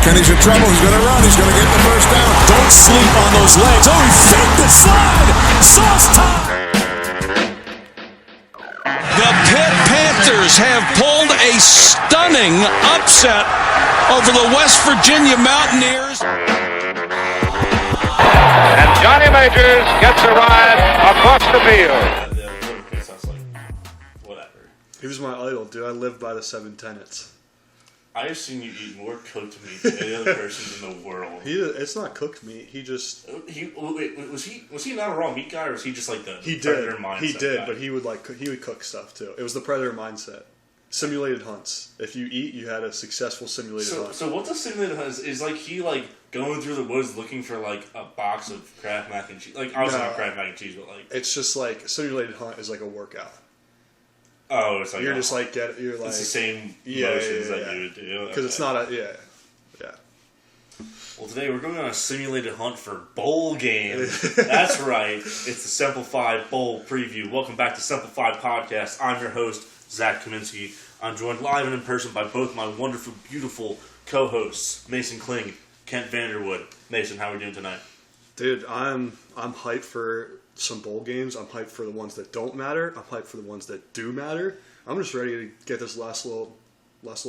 and he's in trouble. He's going to run. He's going to get the first down. Don't sleep on those legs. Oh, he faked the slide. Sauce time. The Pitt Panthers have pulled a stunning upset over the West Virginia Mountaineers. And Johnny Majors gets a ride across the field. He was my idol, dude. I lived by the 7 tenets. I have seen you eat more cooked meat than any other person in the world. It's not cooked meat. He just... Was he not a raw meat guy, or was he just like the predator mindset He did, guy? but he would cook stuff too. It was the predator mindset. Simulated hunts. If you eat, you had a successful simulated hunt. So what's a simulated hunt is like he like going through the woods looking for like a box of Kraft mac and cheese. Like obviously not Kraft mac and cheese, but like it's just like simulated hunt is like a workout. Oh, it's like you're just like you're like it's the same motions that you would do because it's not a yeah. Well, today we're going on a simulated hunt for bowl games. That's right. It's the Simplified Bowl Preview. Welcome back to Simplified Podcast. I'm your host, Zach Kaminsky. I'm joined live and in person by both my wonderful, beautiful co-hosts, Mason Kling, Kent Vanderwood. Mason, how are we doing tonight? Dude, I'm hyped for some bowl games. I'm hyped for the ones that don't matter. I'm hyped for the ones that do matter. I'm just ready to get this last little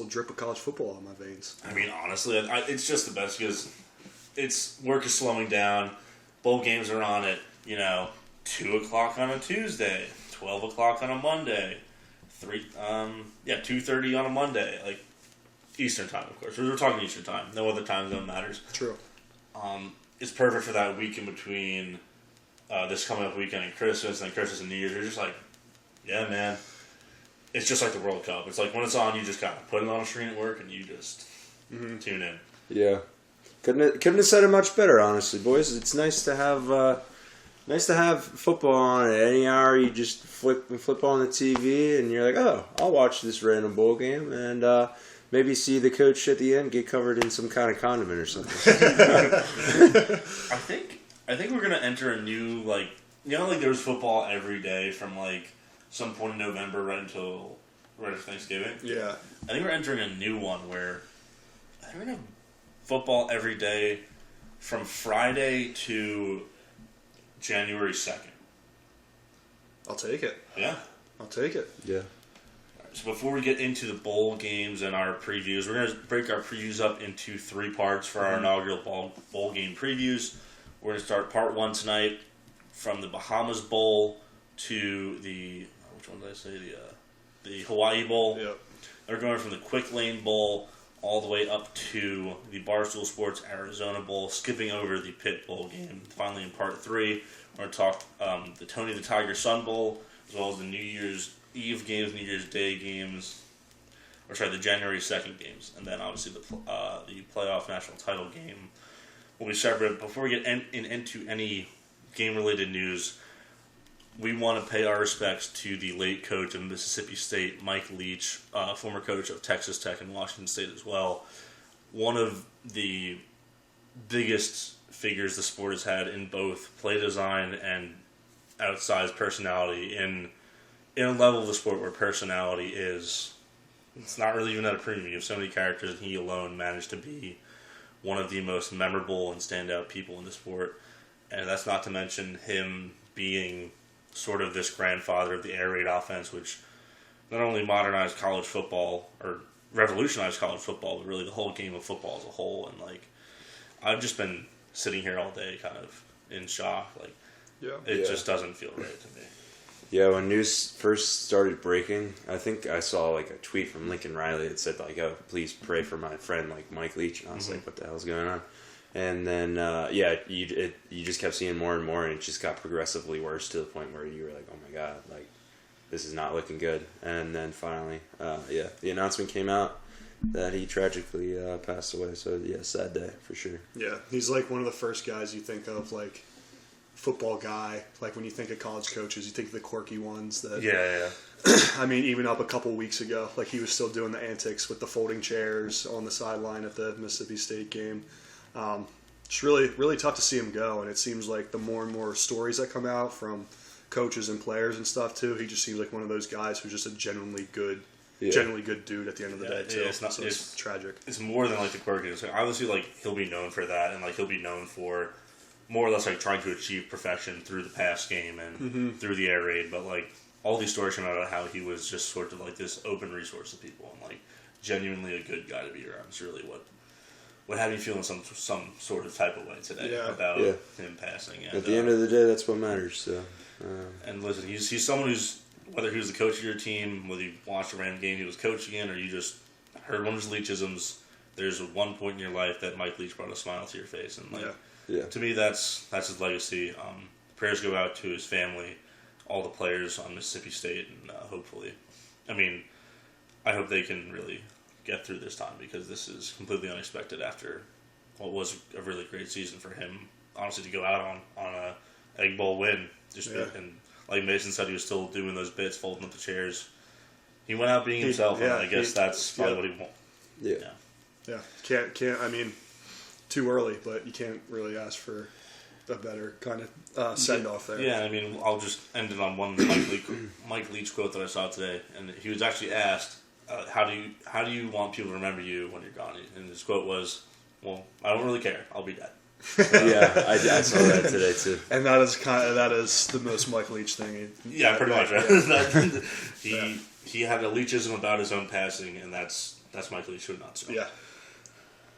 drip of college football on my veins. I mean, honestly, it's just the best because work is slowing down. Bowl games are on at 2 o'clock on a Tuesday, 12 o'clock on a Monday, 2:30 on a Monday, like Eastern time, of course. We're talking Eastern time. No other time zone matters. True. It's perfect for that week in between this coming up weekend and Christmas and New Year's. You're just like, yeah, man. It's just like the World Cup. It's like when it's on, you just kind of put it on a screen at work and you just tune in. Yeah, couldn't have said it much better, honestly, boys. It's nice to have football on at any hour. You just flip on the TV and you're like, oh, I'll watch this random bowl game and maybe see the coach at the end get covered in some kind of condiment or something. I think we're gonna enter a new like there's football every day from like some point in November right after Thanksgiving. Yeah. I think we're entering a new one where I think we're going to have football every day from Friday to January 2nd. I'll take it. Yeah. I'll take it. Yeah. So before we get into the bowl games and our previews, we're going to break our previews up into 3 parts for our inaugural bowl game previews. We're going to start part 1 tonight from the Bahamas Bowl to the... Which one did I say? The Hawaii Bowl. Yep. They're going from the Quick Lane Bowl all the way up to the Barstool Sports Arizona Bowl, skipping over the Pitt Bowl game. Finally, in part 3, we're going to talk the Tony the Tiger Sun Bowl, as well as the New Year's Eve games, New Year's Day games, the January 2nd games, and then obviously the playoff national title game will be separate. Before we get into any game-related news, we want to pay our respects to the late coach of Mississippi State, Mike Leach, former coach of Texas Tech and Washington State as well. One of the biggest figures the sport has had in both play design and outsized personality in a level of the sport where personality it's not really even at a premium. You have so many characters, and he alone managed to be one of the most memorable and standout people in the sport. And that's not to mention him being sort of this grandfather of the air raid offense, which not only modernized college football or revolutionized college football, but really the whole game of football as a whole. And like, I've just been sitting here all day, kind of in shock. Like, it just doesn't feel right to me. Yeah, when news first started breaking, I think I saw like a tweet from Lincoln Riley that said like, "Oh, please pray for my friend like Mike Leach," and I was like, "What the hell's going on?" And then, you just kept seeing more and more, and it just got progressively worse to the point where you were like, oh my God, like, this is not looking good. And then finally, the announcement came out that he tragically passed away. So, yeah, sad day for sure. Yeah, he's like one of the first guys you think of, like, football guy. Like, when you think of college coaches, you think of the quirky ones that... Yeah. I mean, even up a couple weeks ago, like, he was still doing the antics with the folding chairs on the sideline at the Mississippi State game. It's really, really tough to see him go, and it seems like the more and more stories that come out from coaches and players and stuff too, he just seems like one of those guys who's just a genuinely good genuinely good dude at the end of the day too. It's tragic. It's more than like the quirkiness. Like, obviously, like he'll be known for that, and like he'll be known for more or less like trying to achieve perfection through the pass game and through the air raid. But like all these stories come out about how he was just sort of like this open resource to people and like genuinely a good guy to be around. It's really what had me feeling some sort of type of way today about him passing. And, at the end of the day, that's what matters. So, and listen, he's someone who's, whether he was the coach of your team, whether you watched a random game he was coaching in, or you just heard one of his Leachisms, there's one point in your life that Mike Leach brought a smile to your face, and like to me, that's his legacy. Prayers go out to his family, all the players on Mississippi State, and hopefully, I hope they can really get through this time, because this is completely unexpected after what was a really great season for him. Honestly, to go out on a Egg Bowl win, and like Mason said, he was still doing those bits, folding up the chairs. He went out being himself, and I guess that's probably what he wants. Yeah. Can't. Too early, but you can't really ask for a better kind of send off there. Yeah, I'll just end it on one Mike Leach quote that I saw today, and he was actually asked, how do you want people to remember you when you're gone? And his quote was, "Well, I don't really care. I'll be dead." Yeah, I saw that today too. And that is the most Mike Leach thing. Yeah, pretty much. Right? He had a Leachism about his own passing, and that's Mike Leach, who not so. Yeah.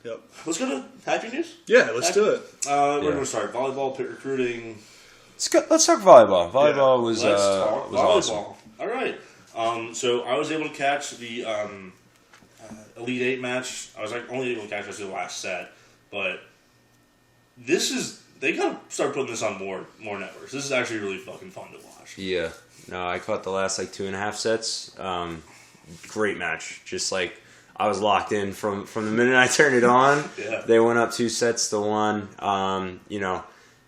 Yep. Let's go to happy news. Yeah, let's do it. We're going to start volleyball, Pitt recruiting. Let's talk volleyball. Volleyball was talk was volleyball. awesome. All right. So I was able to catch the Elite Eight match. I was only able to catch the last set, but they gotta start putting this on more networks. This is actually really fucking fun to watch. Yeah. No, I caught the last 2.5 sets. Great match. Just I was locked in from the minute I turned it on. They went up 2-1.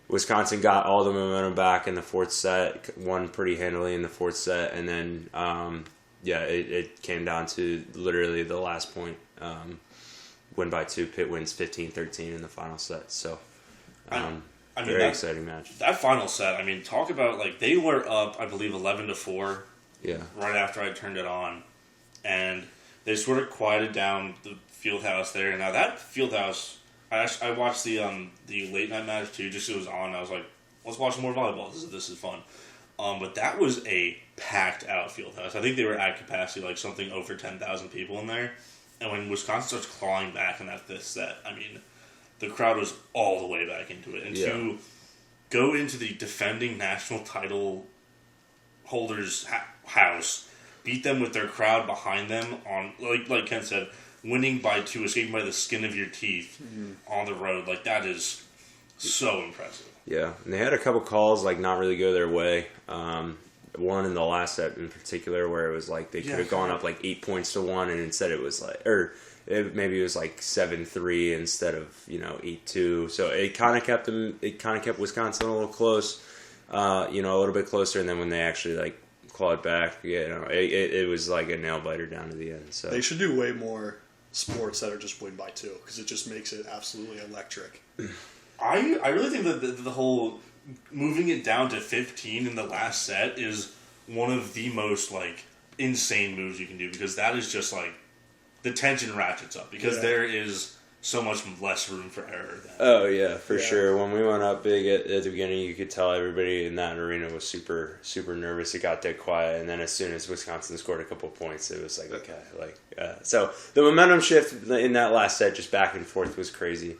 Wisconsin got all the momentum back in the fourth set, won pretty handily in the fourth set, and then it came down to literally the last point. Win by 2. Pitt wins 15-13 in the final set. So, very exciting match. That final set, talk about they were up, I believe 11-4. Yeah. Right after I turned it on, and they sort of quieted down the field house there. Now that field house, I watched the late night match too, just because it was on. I was like, let's watch more volleyball. This is fun. But that was a packed out field house. I think they were at capacity, something over 10,000 people in there. And when Wisconsin starts clawing back in that fifth set, the crowd was all the way back into it. And to go into the defending national title holders' house, beat them with their crowd behind them on, like Ken said, winning by 2, escaping by the skin of your teeth on the road, that is so impressive. Yeah, and they had a couple calls not really go their way. One in the last set in particular where it was they could have gone up 8-1, and instead it was maybe it was 7-3 instead of 8-2. So it kind of kept them. It kind of kept Wisconsin a little close, a little bit closer. And then when they actually clawed back, it was a nail biter down to the end. So they should do way more sports that are just win by 2, because it just makes it absolutely electric. I really think that the whole moving it down to 15 in the last set is one of the most insane moves you can do, because that is just the tension ratchets up, because there is so much less room for error. Oh yeah, for sure. When we went up big at the beginning, you could tell everybody in that arena was super, super nervous. It got dead quiet, and then as soon as Wisconsin scored a couple points, it was so the momentum shift in that last set, just back and forth, was crazy.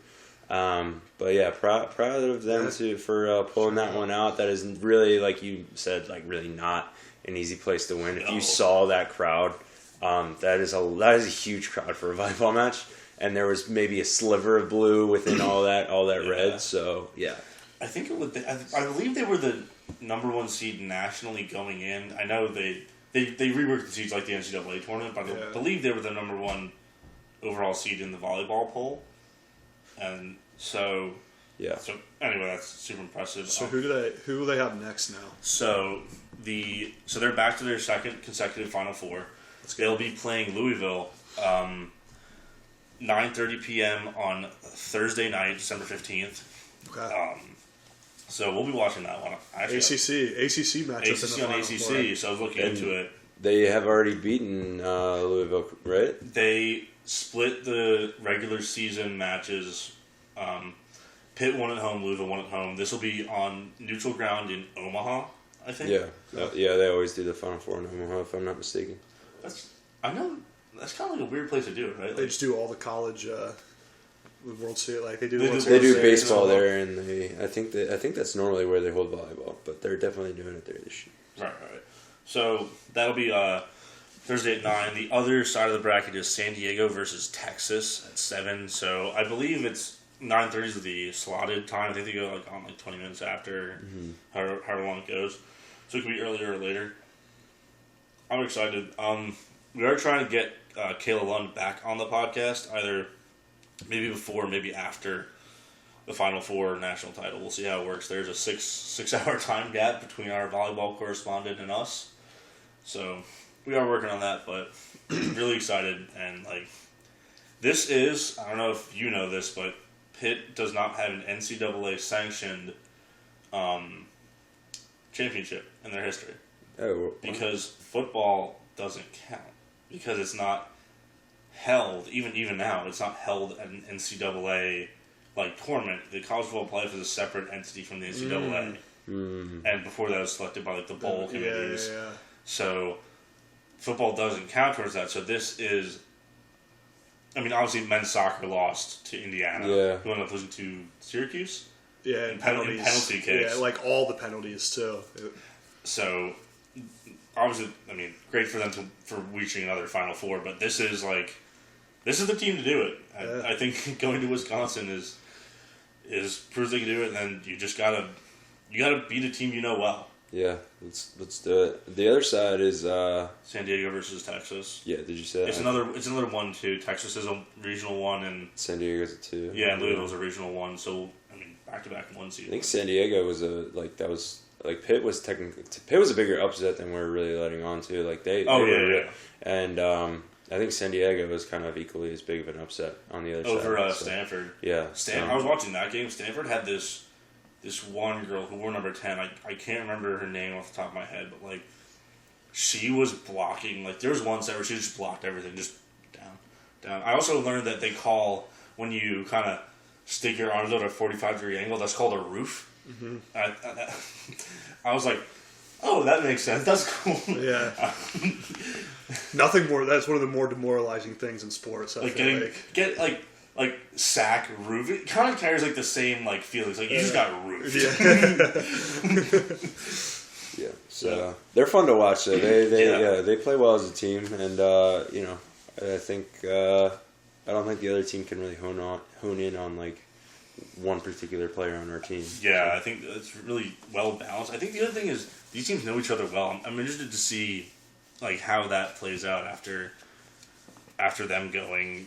But yeah, proud of them for pulling that one out. That is really, like you said, really not an easy place to win. If you saw that crowd, that is a huge crowd for a volleyball match. And there was maybe a sliver of blue within all that red. So yeah, I think it would. I believe they were the number 1 seed nationally going in. I know they reworked the seeds like the NCAA tournament, but I believe they were the number 1 overall seed in the volleyball poll. And so So anyway, that's super impressive. So who do they have next now? So they're back to their second consecutive Final Four. They'll be playing Louisville. 9:30 p.m. on Thursday night, December 15th. Okay. So we'll be watching that one. Actually, ACC matchup. ACC on ACC. So I was looking into it. They have already beaten Louisville, right? They split the regular season matches. Pitt won at home, Louisville won at home. This will be on neutral ground in Omaha, I think. Yeah. They always do the Final Four in Omaha, if I'm not mistaken. I know that's kind of like a weird place to do it, right? They just do all the college World Series. Like they do. They do baseball there, and I think that's normally where they hold volleyball, but they're definitely doing it there this year. Right. So that'll be Thursday at 9. The other side of the bracket is San Diego versus Texas at 7. So I believe it's 9:30 is the slotted time. I think they go on 20 minutes after, however long it goes. So it could be earlier or later. I'm excited. We are trying to get Kayla Lund back on the podcast, either maybe before, maybe after the Final Four national title. We'll see how it works. There's a six-hour time gap between our volleyball correspondent and us. So we are working on that, but really excited. And this is, I don't know if you know this, but Pitt does not have an NCAA sanctioned championship in their history. Oh, because football doesn't count. Because it's not held, even now, it's not held at an NCAA tournament. The college football playoff is a separate entity from the NCAA. And before that, it was selected by the bowl committees. Yeah. So football doesn't count towards that. So this is, obviously men's soccer lost to Indiana. Yeah. Who ended up losing to Syracuse. Yeah, in penalty kicks. Yeah, all the penalties too. So obviously, great for them for reaching another Final Four. But this is the team to do it. I think going to Wisconsin is proves they can do it. And then you just gotta beat a team you know well. Yeah, let's do it. The other side is San Diego versus Texas. Yeah, did you say that? It's another 1-2. Texas is a regional 1, and San Diego's a 2. Yeah, and Louisville's a regional 1. So back to back in 1 season. I think San Diego was Pitt was a bigger upset than we're really letting on to. And I think San Diego was kind of equally as big of an upset on the other side. Over Stanford. Yeah. I was watching that game. Stanford had this one girl who wore number 10. I can't remember her name off the top of my head, but she was blocking. There was one set where she just blocked everything, just down. I also learned that they call when you kind of stick your arms out at a 45-degree angle. That's called a roof. Mm-hmm. I was like, oh, that makes sense. That's cool. Yeah. Nothing more. That's one of the more demoralizing things in sports. Get sack roof. It kind of carries the same feelings. You just got roof. Yeah. So they're fun to watch. So they play well as a team, and I think I don't think the other team can really hone in on one particular player on our team. Yeah, I think it's really well balanced. I think the other thing is these teams know each other well. I'm interested to see how that plays out after them going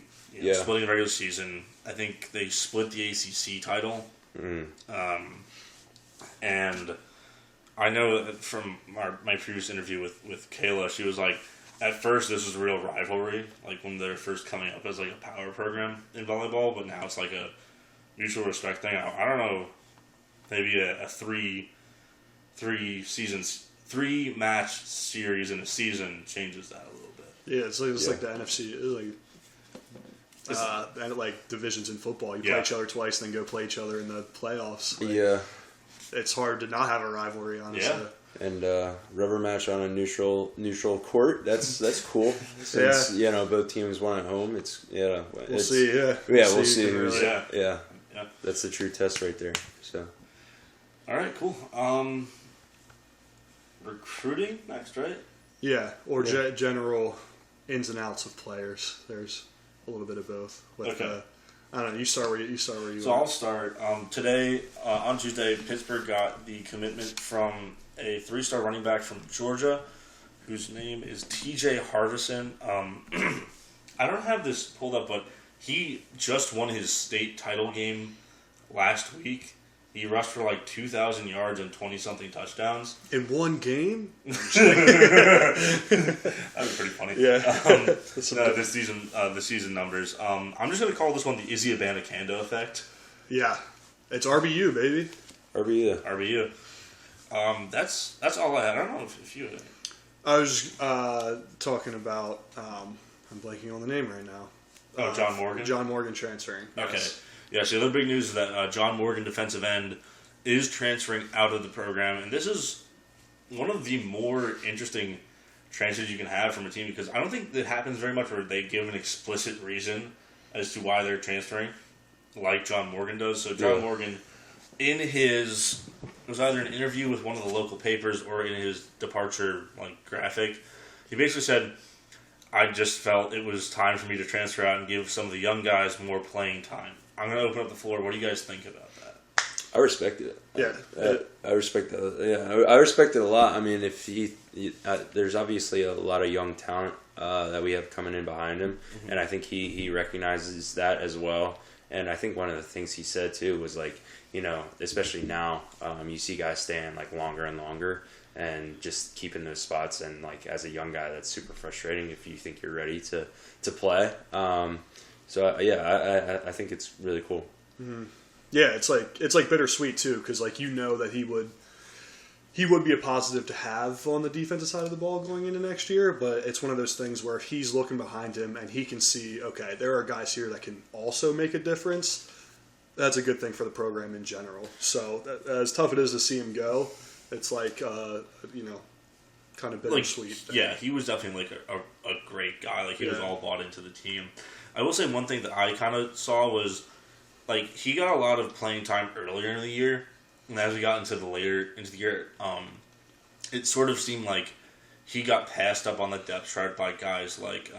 splitting the regular season. I think they split the ACC title, and I know that from my previous interview with Kayla, she was like, at first this was a real rivalry, when they're first coming up as a power program in volleyball, but now it's a mutual respect thing. I don't know, maybe a three match series in a season changes that a little bit. Yeah, it's like the NFC. It's divisions in football. You play each other twice, then go play each other in the playoffs. It's hard to not have a rivalry, honestly. Yeah. And rubber match on a neutral court. That's cool. Since both teams won at home, we'll see. Yeah, we'll see. Who's, yeah. That's the true test right there. So, all right, cool. Recruiting next, right? Yeah, or general ins and outs of players. There's a little bit of both. Okay. I don't know. You start where you. So I'll start. Today, on Tuesday, Pittsburgh got the commitment from a 3-star running back from Georgia, whose name is T.J. Harvison. I don't have this pulled up, but he just won his state title game last week. He rushed for 2,000 yards and 20-something touchdowns. In one game? That was pretty funny. Yeah. The season numbers. I'm just going to call this one the Izzy Abanikanda effect. Yeah. It's RBU, baby. RBU. That's all I had. I don't know if you had I was talking about. I'm blanking on the name right now. Oh, John Morgan? John Morgan transferring. Okay. Yes. Yeah, so the other big news is that John Morgan, defensive end, is transferring out of the program. And this is one of the more interesting transfers you can have from a team because I don't think that happens very much where they give an explicit reason as to why they're transferring, like John Morgan does. So John Morgan, in his... It was either an interview with one of the local papers or in his departure graphic, he basically said, I just felt it was time for me to transfer out and give some of the young guys more playing time. I'm going to open up the floor. What do you guys think about that? I respect it. Yeah. I respect that. Yeah, I respect it a lot. I mean, if there's obviously a lot of young talent that we have coming in behind him, and I think he recognizes that as well. And I think one of the things he said too was especially now, you see guys staying longer and longer, and just keeping those spots. And as a young guy, that's super frustrating if you think you're ready to play. I think it's really cool. Mm-hmm. Yeah, it's bittersweet too, because that he would be a positive to have on the defensive side of the ball going into next year. But it's one of those things where if he's looking behind him and he can see, okay, there are guys here that can also make a difference. That's a good thing for the program in general. So as tough it is to see him go, it's kind of bittersweet. Yeah, he was definitely a great guy. He was all bought into the team. I will say one thing that I kind of saw was he got a lot of playing time earlier in the year, and as we got into the year, it sort of seemed like he got passed up on the depth chart by guys like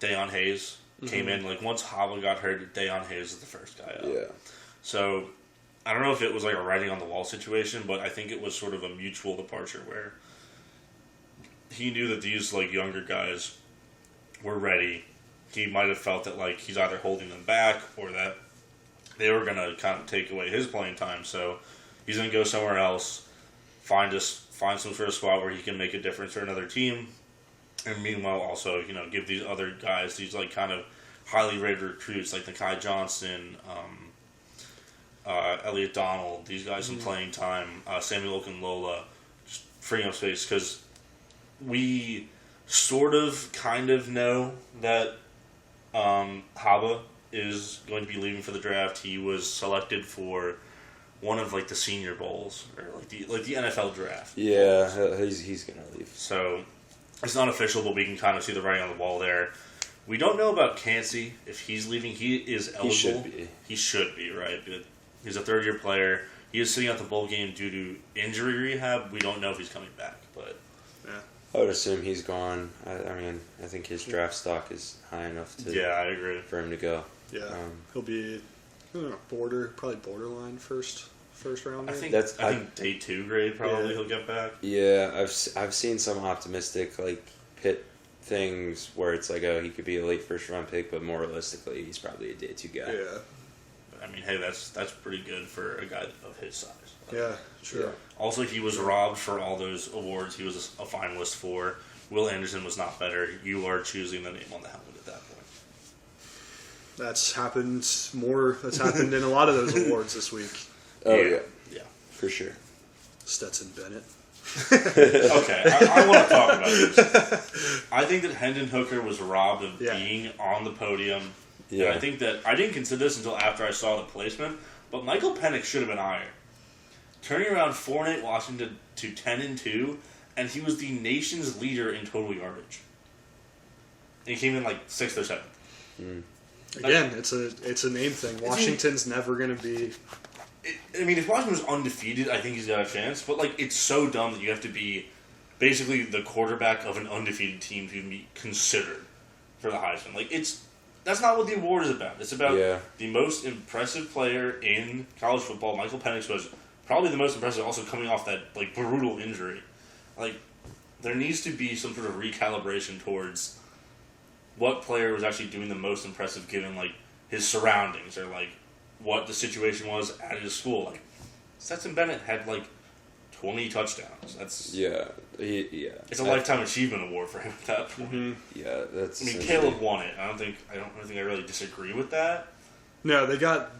Dayon Hayes. Came in, once Hava got hurt, Dayon Hayes is the first guy up. Yeah. So, I don't know if it was a writing on the wall situation, but I think it was sort of a mutual departure where he knew that these, younger guys were ready. He might have felt that, he's either holding them back or that they were going to kind of take away his playing time. So, he's going to go somewhere else, find some sort of spot where he can make a difference for another team. And meanwhile, also, give these other guys, these, kind of highly rated recruits, like Nakai Johnson, Elliot Donald, these guys some playing time, Samuel Okunlola, just freeing up space, because we sort of, kind of know that Haba is going to be leaving for the draft. He was selected for one of, the Senior Bowls, or, the NFL draft. Yeah, he's going to leave. So... It's not official, but we can kind of see the writing on the wall there. We don't know about Cansey. If he's leaving, he is eligible. He should be, right? He's a third-year player. He is sitting out the bowl game due to injury rehab. We don't know if he's coming back, but... Yeah. I would assume he's gone. I think his draft stock is high enough to... Yeah, I agree. For him to go. Yeah, he'll be, probably borderline first round. I think day 2 grade probably he'll get back. Yeah, I've seen some optimistic Pitt things where it's he could be a late first round pick, but more realistically, he's probably a day 2 guy. Yeah. I mean, hey, that's pretty good for a guy of his size. Yeah, sure. Yeah. Also, he was robbed for all those awards. He was a finalist for. Will Anderson was not better. You are choosing the name on the helmet at that point. That's happened in a lot of those awards this week. Oh, yeah. Yeah. For sure. Stetson Bennett. Okay, I want to talk about this. I think that Hendon Hooker was robbed of being on the podium. Yeah. And I think that I didn't consider this until after I saw the placement, but Michael Penix should have been higher. Turning around 4-8 Washington to 10-2, and he was the nation's leader in total yardage. And he came in 6th or 7th. Mm. Again, it's a name thing. Washington's never going to be... if Washington was undefeated, I think he's got a chance. But, it's so dumb that you have to be basically the quarterback of an undefeated team to be considered for the Heisman. That's not what the award is about. It's about the most impressive player in college football. Michael Penix was probably the most impressive, also coming off that, brutal injury. There needs to be some sort of recalibration towards what player was actually doing the most impressive given, his surroundings or, what the situation was at his school. Stetson Bennett had 20 touchdowns. That's It's a lifetime achievement award for him at that point. Mm-hmm. Yeah, that's. Caleb won it. I don't think I really disagree with that. No, they got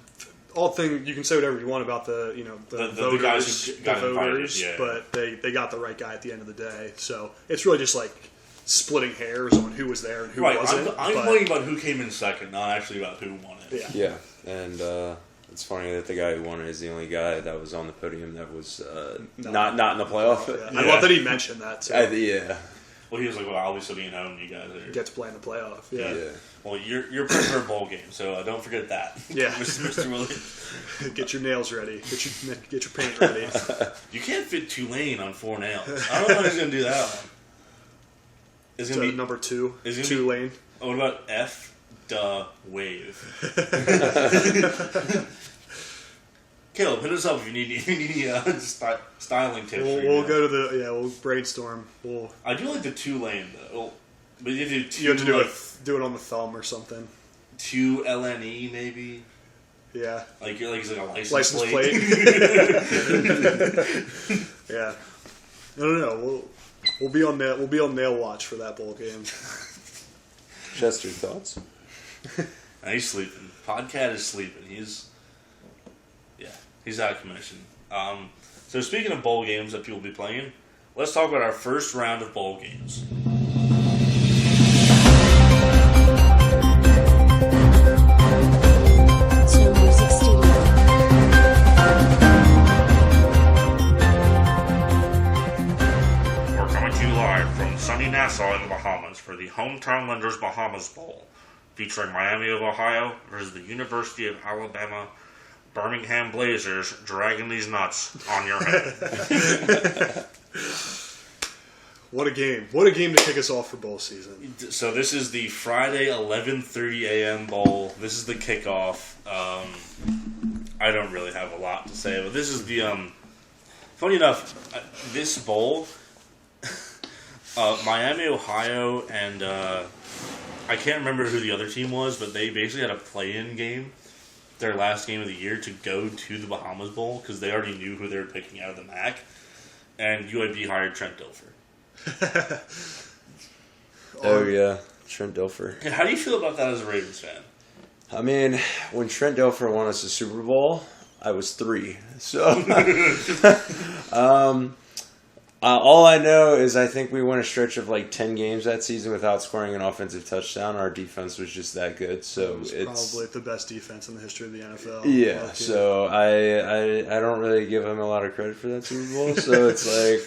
all thing you can say whatever you want about the voters, guys who got invited, yeah. But they got the right guy at the end of the day. So it's really just like splitting hairs on who was there and who wasn't. I'm complaining about who came in second, not actually about who won it. Yeah. And it's funny that the guy who won it is the only guy that was on the podium that was not in the playoff. Yeah. I love that he mentioned that too. Well, he was like, "Well, I'll be sitting at home. You guys are get to play in the playoff." Yeah. Well, you're playing for a bowl game, so don't forget that. Yeah. Mr. Williams. Get your nails ready. Get your paint ready. You can't fit Tulane on 4 nails. I don't know if he's gonna do that one. Is So number 2, is Tulane. What about F? Wave. Caleb, hit us up if you need any styling tips. We'll go to we'll brainstorm. I do like the Tulane though. But you have to do it on the thumb or something. 2 LNE maybe. Yeah. Like you're like it's like a license plate. Yeah. I don't know. We'll be on nail watch for that bowl game. Chester, thoughts? He's sleeping. Podcat is sleeping. He's out of commission. So speaking of bowl games that people will be playing, let's talk about our first round of bowl games. We're coming to you live from sunny Nassau in the Bahamas for the Hometown Lenders Bahamas Bowl, featuring Miami of Ohio versus the University of Alabama Birmingham Blazers, dragging these nuts on your head. What a game. What a game to kick us off for bowl season. So this is the Friday 11:30 a.m. bowl. This is the kickoff. I don't really have a lot to say, but this is the... funny enough, this bowl, Miami, Ohio, and I can't remember who the other team was, but they basically had a play-in game, their last game of the year, to go to the Bahamas Bowl because they already knew who they were picking out of the MAC, and UAB hired Trent Dilfer. Oh yeah, Trent Dilfer. How do you feel about that as a Ravens fan? I mean, when Trent Dilfer won us a Super Bowl, I was 3. So, all I know is I think we won a stretch of like 10 games that season without scoring an offensive touchdown. Our defense was just that good. So it's probably the best defense in the history of the NFL. Yeah. So I don't really give him a lot of credit for that Super Bowl. So it's like,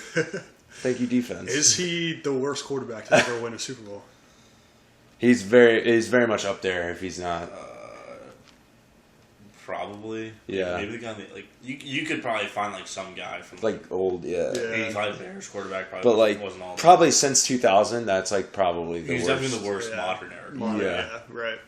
thank you, defense. Is he the worst quarterback to ever win a Super Bowl? He's very much up there if he's not. Probably. Yeah. Maybe the guy that, like, you could probably find like some guy from like old, 85 Bears quarterback probably but like wasn't all probably that. since 2000, that's like probably the He's worst. definitely the worst modern era. Yeah, right.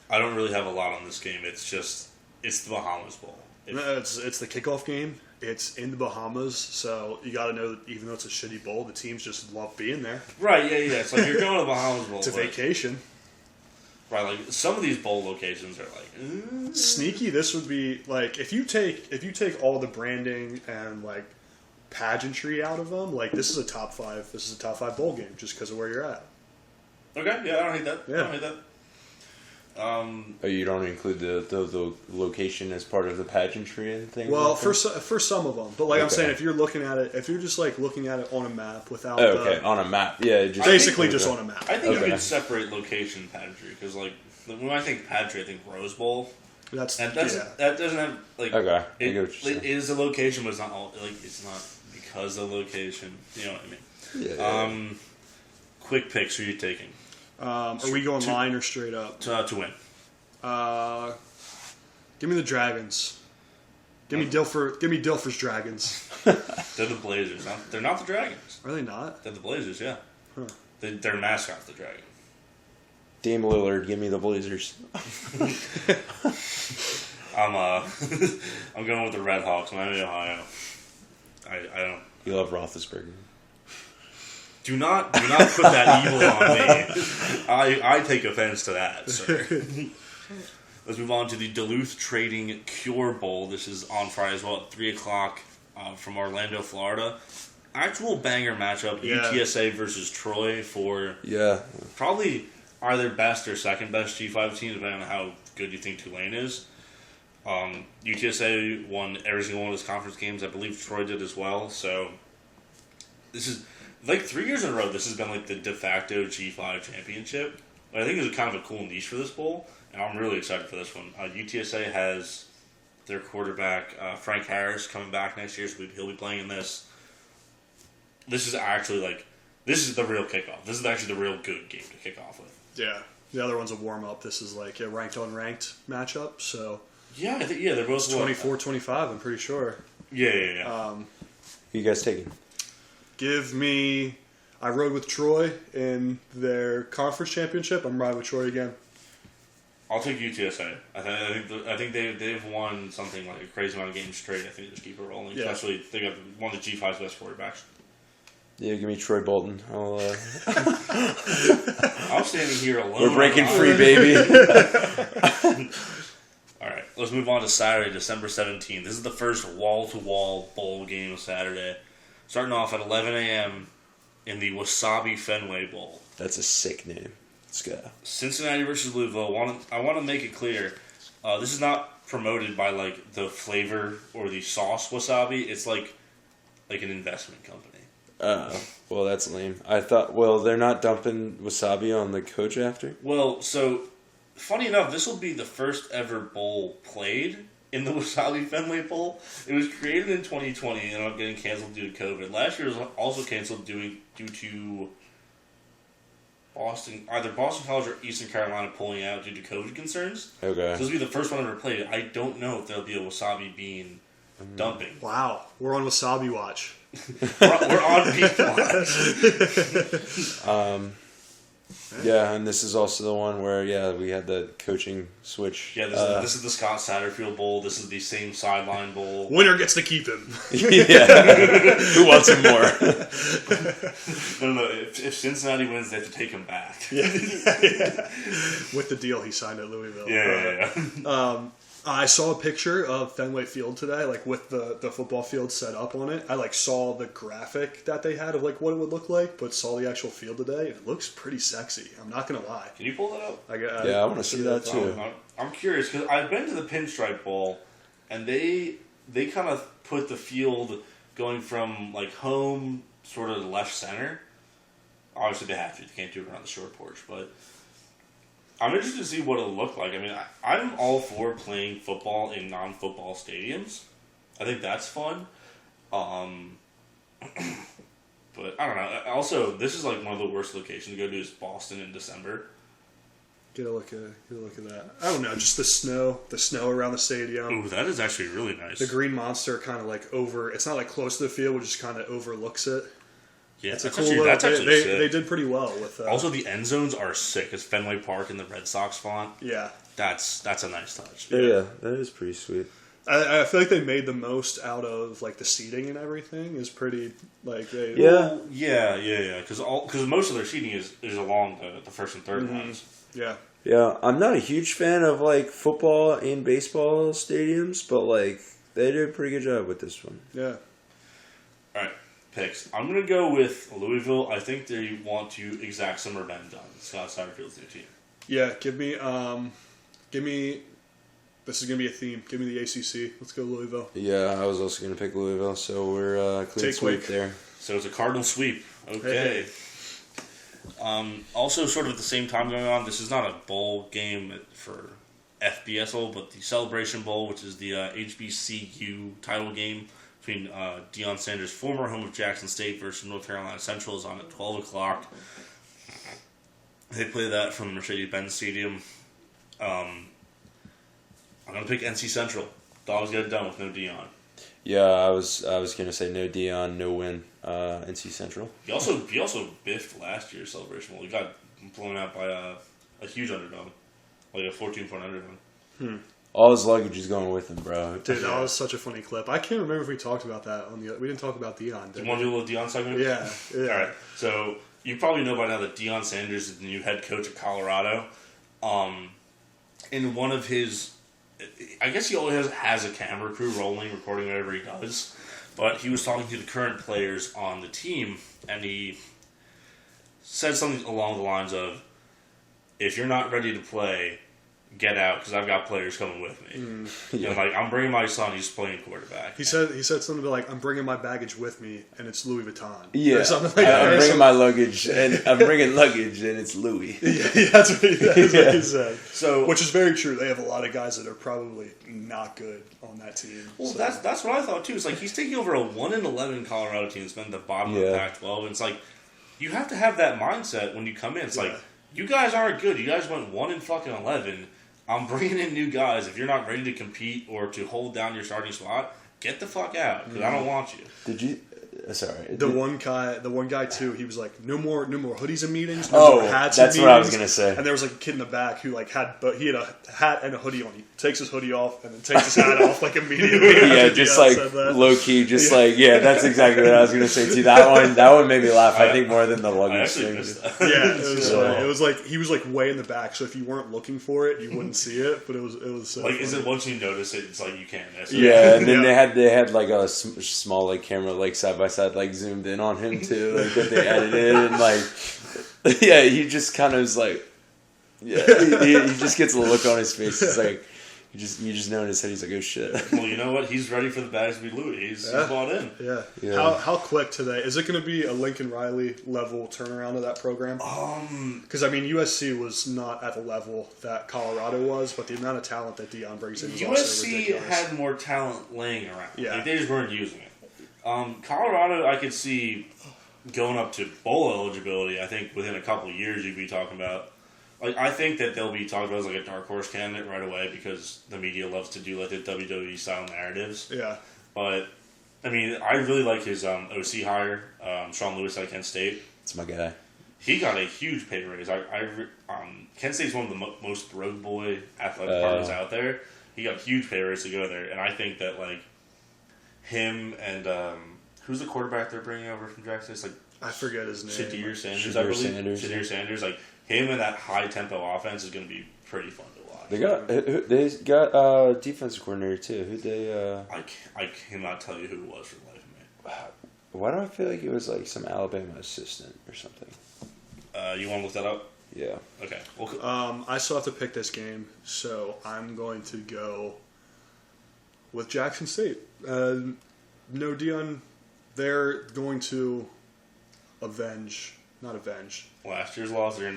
I don't really have a lot on this game. It's the Bahamas Bowl. It's the kickoff game. It's in the Bahamas, so you got to know that even though it's a shitty bowl, the teams just love being there. Right? Yeah. It's like you're going to the Bahamas Bowl. It's a vacation. Right, like some of these bowl locations are like sneaky. This would be like if you take all the branding and like pageantry out of them, like this is a top 5. This is a top 5 bowl game just because of where you're at. Okay, yeah, I don't hate that. Yeah. I don't hate that. Oh, you don't include the location as part of the pageantry and things. Well, like for some of them, but like I'm saying, if you're looking at it, if you're just like looking at it on a map without on a map, yeah, just basically just on a map. I think you could separate location and pageantry because like when I think pageantry, I think Rose Bowl. That doesn't have like okay. It is a location, but it's not all like it's not because of the location. You know what I mean? Yeah. Quick picks. Who are you taking? Are we going line or straight up? To win. Give me the Dragons. Give me Dilfer's Dragons. They're the Blazers. They're not the Dragons. Are they not? They're the Blazers. Yeah. Huh. Their mascot's the Dragon. Dame Lillard, give me the Blazers. I'm going with the Red Hawks, Miami, Ohio. I don't. You love Roethlisberger. Do not put that evil on me. I take offense to that, sir. Let's move on to the Duluth Trading Cure Bowl. This is on Friday as well at 3 o'clock from Orlando, Florida. Actual banger matchup, UTSA versus Troy for probably either best or second best G5 team, depending on how good you think Tulane is. UTSA won every single one of those conference games. I believe Troy did as well. So this is like 3 years in a row. This has been like the de facto G5 championship. But I think it's kind of a cool niche for this bowl, and I'm really excited for this one. UTSA has their quarterback Frank Harris coming back next year, so he'll be playing in this. This is actually this is the real kickoff. This is actually the real good game to kick off with. Yeah. The other one's a warm-up. This is like a ranked-unranked matchup, so... Yeah, I think, they're both... 24-25, I'm pretty sure. Yeah. Who you guys taking? Give me... I rode with Troy in their conference championship. I'm riding with Troy again. I'll take UTSA. I think they've won something like a crazy amount of games straight. I think they just keep it rolling. Yeah. Especially, they got one of the G5's best quarterbacks. Yeah, give me Troy Bolton. I'm standing here alone. We're breaking free, baby. All right, let's move on to Saturday, December 17th. This is the first wall-to-wall bowl game of Saturday. Starting off at 11 a.m. in the Wasabi Fenway Bowl. That's a sick name. Let's go. Cincinnati versus Louisville. I want to make it clear, this is not promoted by like the flavor or the sauce wasabi. It's like an investment company. Well, that's lame. I thought, they're not dumping wasabi on the coach after? Well, so, funny enough, this will be the first ever bowl played in the Wasabi Fenway Bowl. It was created in 2020 and ended up getting canceled due to COVID. Last year was also canceled due to either Boston College or Eastern Carolina pulling out due to COVID concerns. Okay. So this will be the first one ever played. I don't know if there'll be a wasabi bean dumping. Wow, we're on Wasabi Watch. we're on beef watch. Yeah, and this is also the one where, we had the coaching switch. Yeah, this is the Scott Satterfield Bowl. This is the same sideline bowl. Winner gets to keep him. Yeah. Who wants him more? No. If Cincinnati wins, they have to take him back. Yeah. With the deal he signed at Louisville. Yeah. I saw a picture of Fenway Field today, like with the football field set up on it. I saw the graphic that they had of what it would look like, but saw the actual field today, and it looks pretty sexy. I'm not gonna lie. Can you pull that up? I want to see that too. I'm curious because I've been to the Pinstripe Bowl, and they kind of put the field going from home sort of left center. Obviously, they have to. They can't do it around the short porch, but. I'm interested to see what it'll look like. I mean, I'm all for playing football in non-football stadiums. I think that's fun. But I don't know. Also, this is one of the worst locations to go to is Boston in December. Get a look at that. I don't know, just the snow around the stadium. Ooh, that is actually really nice. The green monster kind of over. It's not close to the field, which just kind of overlooks it. Yeah, it's a cool look. They did pretty well with. Also, the end zones are sick. It's Fenway Park in the Red Sox font. Yeah, that's a nice touch. Yeah, that is pretty sweet. I feel like they made the most out of the seating and everything. Is pretty they. Yeah. Because most of their seating is along the first and third lines. Yeah. Yeah, I'm not a huge fan of football and baseball stadiums, but they did a pretty good job with this one. Yeah. All right. Picks. I'm going to go with Louisville. I think they want to exact some revenge on Scott Satterfield's new team. Yeah, give me. This is going to be a theme. Give me the ACC. Let's go Louisville. Yeah, I was also going to pick Louisville, so we're clean sweep there. So it's a Cardinal sweep. Okay. Hey. Also, sort of at the same time going on, this is not a bowl game for FBS, but the Celebration Bowl, which is the HBCU title game. Between Deion Sanders' former home of Jackson State versus North Carolina Central is on at 12 o'clock. They play that from Mercedes-Benz Stadium. I'm going to pick NC Central. Dogs get it done with no Deion. Yeah, I was going to say no Deion, no win. NC Central. He also biffed last year's Celebration Bowl. He got blown out by a huge underdog, a 14-point underdog. All his luggage is going with him, bro. Dude, that was such a funny clip. I can't remember if we talked about that we didn't talk about Deion. Do you want to do a little Deion segment? Yeah. All right. So you probably know by now that Deion Sanders is the new head coach of Colorado. In one of his, I guess he always has a camera crew rolling, recording whatever he does. But he was talking to the current players on the team, and he said something along the lines of, "If you're not ready to play, get out because I've got players coming with me. And like, I'm bringing my son. He's playing quarterback. He said something like, "I'm bringing my baggage with me, and it's Louis Vuitton." Yeah, or something like that. I'm bringing my luggage, and I'm bringing luggage, and it's Louis. Yeah, that's what he said. So, which is very true. They have a lot of guys that are probably not good on that team. well, so. that's what I thought too. It's like he's taking over a 1-11 Colorado team that's been at the bottom of the Pac-12, and it's like you have to have that mindset when you come in. It's like you guys aren't good. You guys went 1-11. I'm bringing in new guys. If you're not ready to compete or to hold down your starting spot, get the fuck out because I don't want you. Did you? Sorry. The one guy too. He was like, no more hoodies in meetings. No more hats. That's in what I was meetings." gonna say. And there was like a kid in the back who like had a hat and a hoodie on. He takes his hoodie off and then takes his hat off like immediately. Yeah, just like low key, just like that's exactly what I was gonna say too. That one made me laugh. I think more than the luggage thing. It was like he was like way in the back. So if you weren't looking for it, you wouldn't see it. But it was so like, funny. is it once you notice it, it's like you can't miss it. Yeah, and then they had like a small like camera like side by side like zoomed in on him too, like that they edited and like he just kind of is like he just gets a look on his face. It's like you just know in his head he's like, oh shit. Well, you know what? He's ready for the bags to be Louis. He's bought in. Yeah. How quick today? Is it going to be a Lincoln Riley level turnaround of that program? Because I mean, USC was not at the level that Colorado was, but the amount of talent that Dion brings in was also ridiculous. USC had more talent laying around. Yeah. Like, they just weren't using it. Colorado, I could see going up to bowl eligibility. I think within a couple of years, you'd be talking about. Like, I think that they'll be talking about as like a dark horse candidate right away because the media loves to do like the WWE style narratives. Yeah. But I mean, I really like his OC hire, Sean Lewis at Kent State. It's my guy. He got a huge pay raise. Kent State's one of the most rogue boy athletic departments out there. He got a huge pay raise to go there, and I think that like him and who's the quarterback they're bringing over from Jackson? It's like I forget his name. Shadir Sanders, I believe. Shadir Sanders, like him and that high tempo offense is going to be pretty fun to watch. They got a defensive coordinator too. Who they? I cannot tell you who it was for the life of me. Why do I feel like it was like some Alabama assistant or something? You want to look that up? Yeah. Okay. Well, I still have to pick this game, so I'm going to go with Jackson State. No Dion, they're going to not avenge. Last year's loss, they're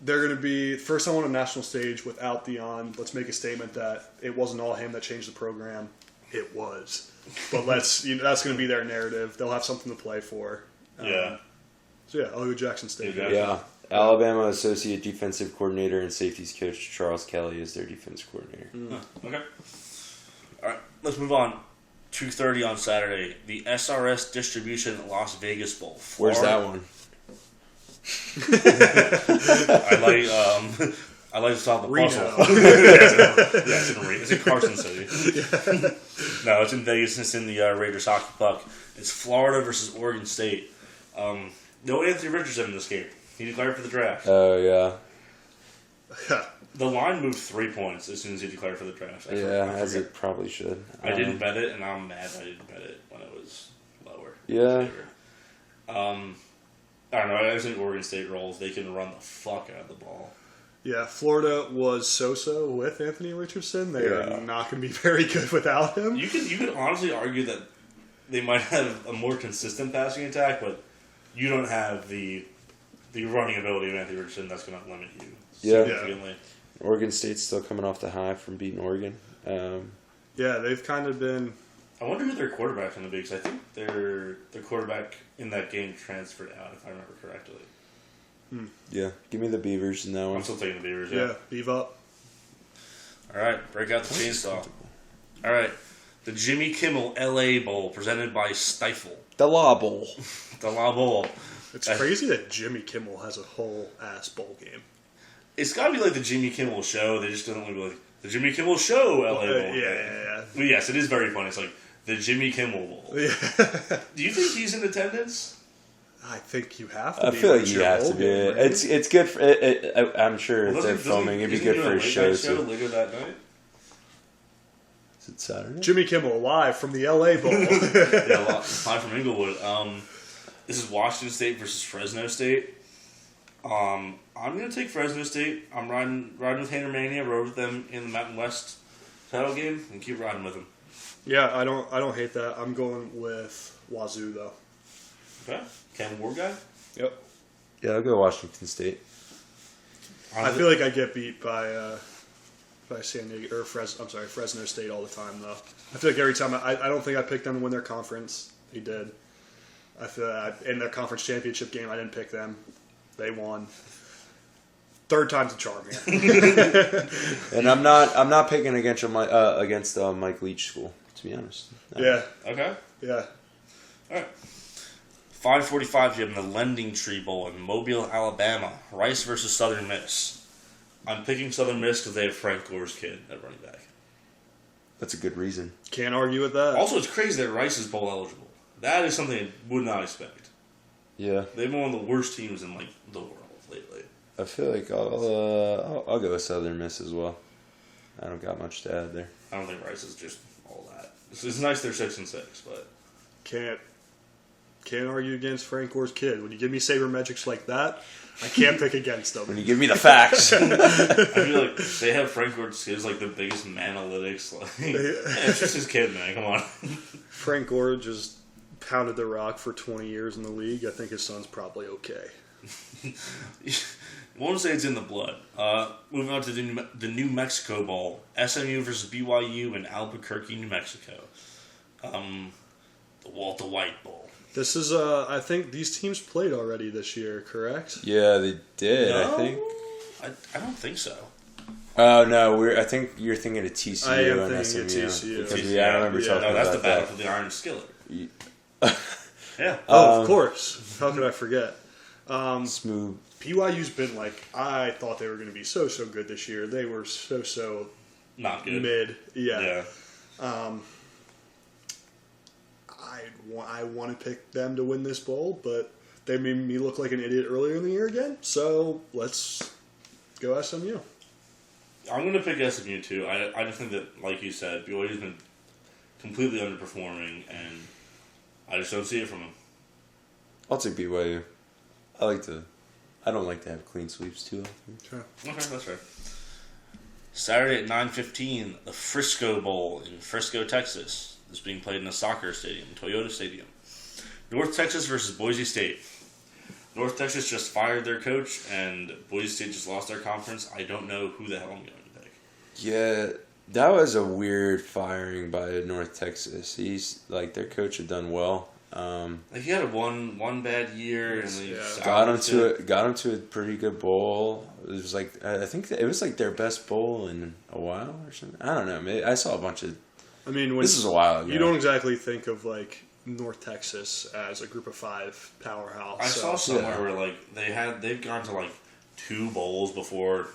gonna be first time on a national stage without Dion. Let's make a statement that it wasn't all him that changed the program. It was, but that's gonna be their narrative. They'll have something to play for. Yeah. So yeah, I'll go Jackson State. Yeah. Alabama associate defensive coordinator and safeties coach Charles Kelly is their defense coordinator. Okay. All right, let's move on. 2:30 on Saturday, the SRS Distribution Las Vegas Bowl. Where's that one? I like to talk the Reno. puzzle. It's in Carson City. No, it's in Vegas. It's in the Raiders hockey puck. It's Florida versus Oregon State. No Anthony Richardson in this game. He declared for the draft. Oh yeah. The line moved 3 points as soon as he declared for the draft. As it probably should. I didn't bet it, and I'm mad I didn't bet it when it was lower. Yeah. I don't know. I think Oregon State rolls. They can run the fuck out of the ball. Yeah, Florida was so-so with Anthony Richardson. They are not going to be very good without him. You could honestly argue that they might have a more consistent passing attack, but you don't have the running ability of Anthony Richardson. That's going to limit you significantly. Oregon State's still coming off the high from beating Oregon. Yeah, they've kind of been. I wonder who their quarterback's going to be because I think their quarterback in that game transferred out, if I remember correctly. Yeah, give me the Beavers in that one. I'm still taking the Beavers. Yeah, beef up. All right, break out the chainsaw. All right, the Jimmy Kimmel LA Bowl presented by Stifle. The Law Bowl. The La Bowl. It's crazy that Jimmy Kimmel has a whole ass bowl game. It's got to be like the Jimmy Kimmel Show. They just don't look like the Jimmy Kimmel Show LA Bowl. Yeah. Well, yes, it is very funny. It's like the Jimmy Kimmel Bowl. Yeah. Do you think he's in attendance? I think you have to. I feel like you have to be. Game, right? It's good for. I'm sure if they're filming, it'd be good for his show too. Later that night? Is it Saturday? Jimmy Kimmel live from the LA Bowl. Yeah, live from Inglewood. This is Washington State versus Fresno State. I'm going to take Fresno State. I'm riding with Hainer Mania. Rode with them in the Mountain West title game, and keep riding with them. Yeah, I don't hate that. I'm going with Wazoo though. Okay, Ken Ward guy. Yep. Yeah, I'll go Washington State. I feel like I get beat by San Diego or Fresno State all the time though. I feel like every time I don't think I picked them to win their conference. They did. I feel that in their conference championship game I didn't pick them. They won. Third time's a charm here. And I'm not picking against Mike Leach school, to be honest. No. Yeah. Okay. Yeah. All right. 5:45, you have the Lending Tree Bowl in Mobile, Alabama. Rice versus Southern Miss. I'm picking Southern Miss because they have Frank Gore's kid at running back. That's a good reason. Can't argue with that. Also, it's crazy that Rice is bowl eligible. That is something I would not expect. Yeah. They've been one of the worst teams in the world lately. I feel like I'll go with Southern Miss as well. I don't got much to add there. I don't think Rice is just all that. It's nice they're 6-6, but Can't argue against Frank Gore's kid. When you give me sabermetrics like that, I can't pick against them. When you give me the facts. I feel like they have Frank Gore's kid as like the biggest analytics. Like, it's just his kid, man. Come on. Frank Gore just pounded the rock for 20 years in the league. I think his son's probably okay. I won't say it's in the blood. Moving on to the New Mexico Bowl. SMU versus BYU in Albuquerque, New Mexico. The Walter White Bowl. This is, I think these teams played already this year, correct? Yeah, they did, No? I think. I don't think so. Oh, no, I think you're thinking of TCU I am and thinking SMU. of TCU. Because I remember Yeah. talking No, that's the about battle that. for the Iron Skillet. Yeah. Oh, of course. How could I forget? Smooth. BYU's been I thought they were going to be so good this year. They were so Not good. mid. Yeah. I want to pick them to win this bowl, but they made me look like an idiot earlier in the year again. So let's go SMU. I'm going to pick SMU too. I just think that, like you said, BYU's been completely underperforming, and I just don't see it from them. I'll take BYU. I don't like to have clean sweeps too often. Sure. Okay, that's right. Saturday at 9:15, the Frisco Bowl in Frisco, Texas. This is being played in a soccer stadium, Toyota Stadium. North Texas versus Boise State. North Texas just fired their coach, and Boise State just lost their conference. I don't know who the hell I'm going to pick. Yeah, that was a weird firing by North Texas. He's their coach had done well. He had one bad year, and then he got him to a pretty good bowl. It was I think it was their best bowl in a while or something. I don't know. Maybe I saw a bunch of. I mean, this is a while ago. You don't exactly think of North Texas as a Group of 5 powerhouse. I saw somewhere where they've gone to 2 bowls before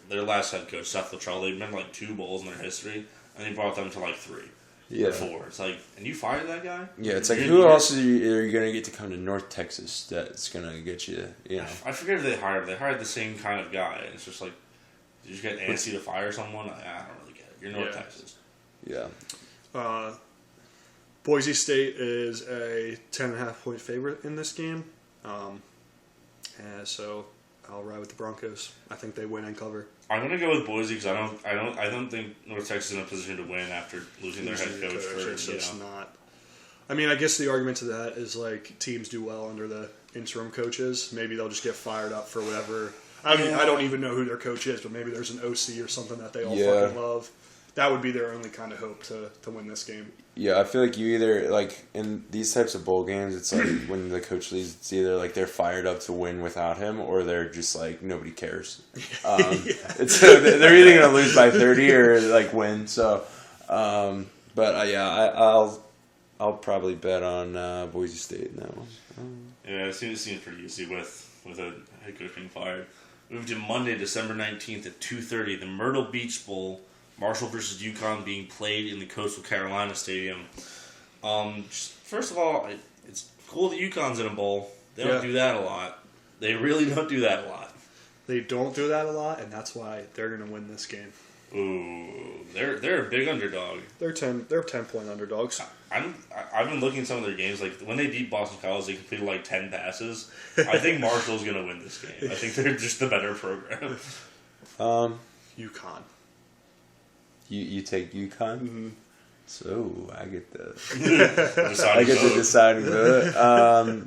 their last head coach Seth Luttrell. They've been 2 bowls in their history, and they brought them to 3 or 4. It's and you fired that guy? Yeah, it's who else are you going to get to come to North Texas that's going to get you? I forget who they hired. They hired the same kind of guy. And it's just did you just get antsy to fire someone? I don't really get it. You're North Texas. Yeah. Boise State is a 10.5 point favorite in this game, and so I'll ride with the Broncos. I think they win and cover. I'm gonna go with Boise because I don't think North Texas is in a position to win after losing their head coach. It's not. I mean, I guess the argument to that is teams do well under the interim coaches. Maybe they'll just get fired up for whatever. I mean, I don't even know who their coach is, but maybe there's an OC or something that they all fucking love. That would be their only kind of hope to win this game. Yeah, I feel like you either, in these types of bowl games, it's when the coach leaves, it's either they're fired up to win without him, or they're just nobody cares. They're either going to lose by 30 or win. So, I'll probably bet on Boise State in that one. Yeah, it seems pretty easy with a head coach being fired. Moving to Monday, December 19th at 2:30, the Myrtle Beach Bowl. Marshall versus UConn being played in the Coastal Carolina Stadium. First of all, it's cool that UConn's in a bowl. They don't do that a lot. They really don't do that a lot. They don't do that a lot, and that's why they're going to win this game. Ooh, they're a big underdog. They're 10-point underdogs. I've been looking at some of their games. Like when they beat Boston College, they completed like 10 passes. I think Marshall's gonna win this game. I think they're just the better program. UConn. You take UConn? Mm-hmm. So I get the The deciding vote.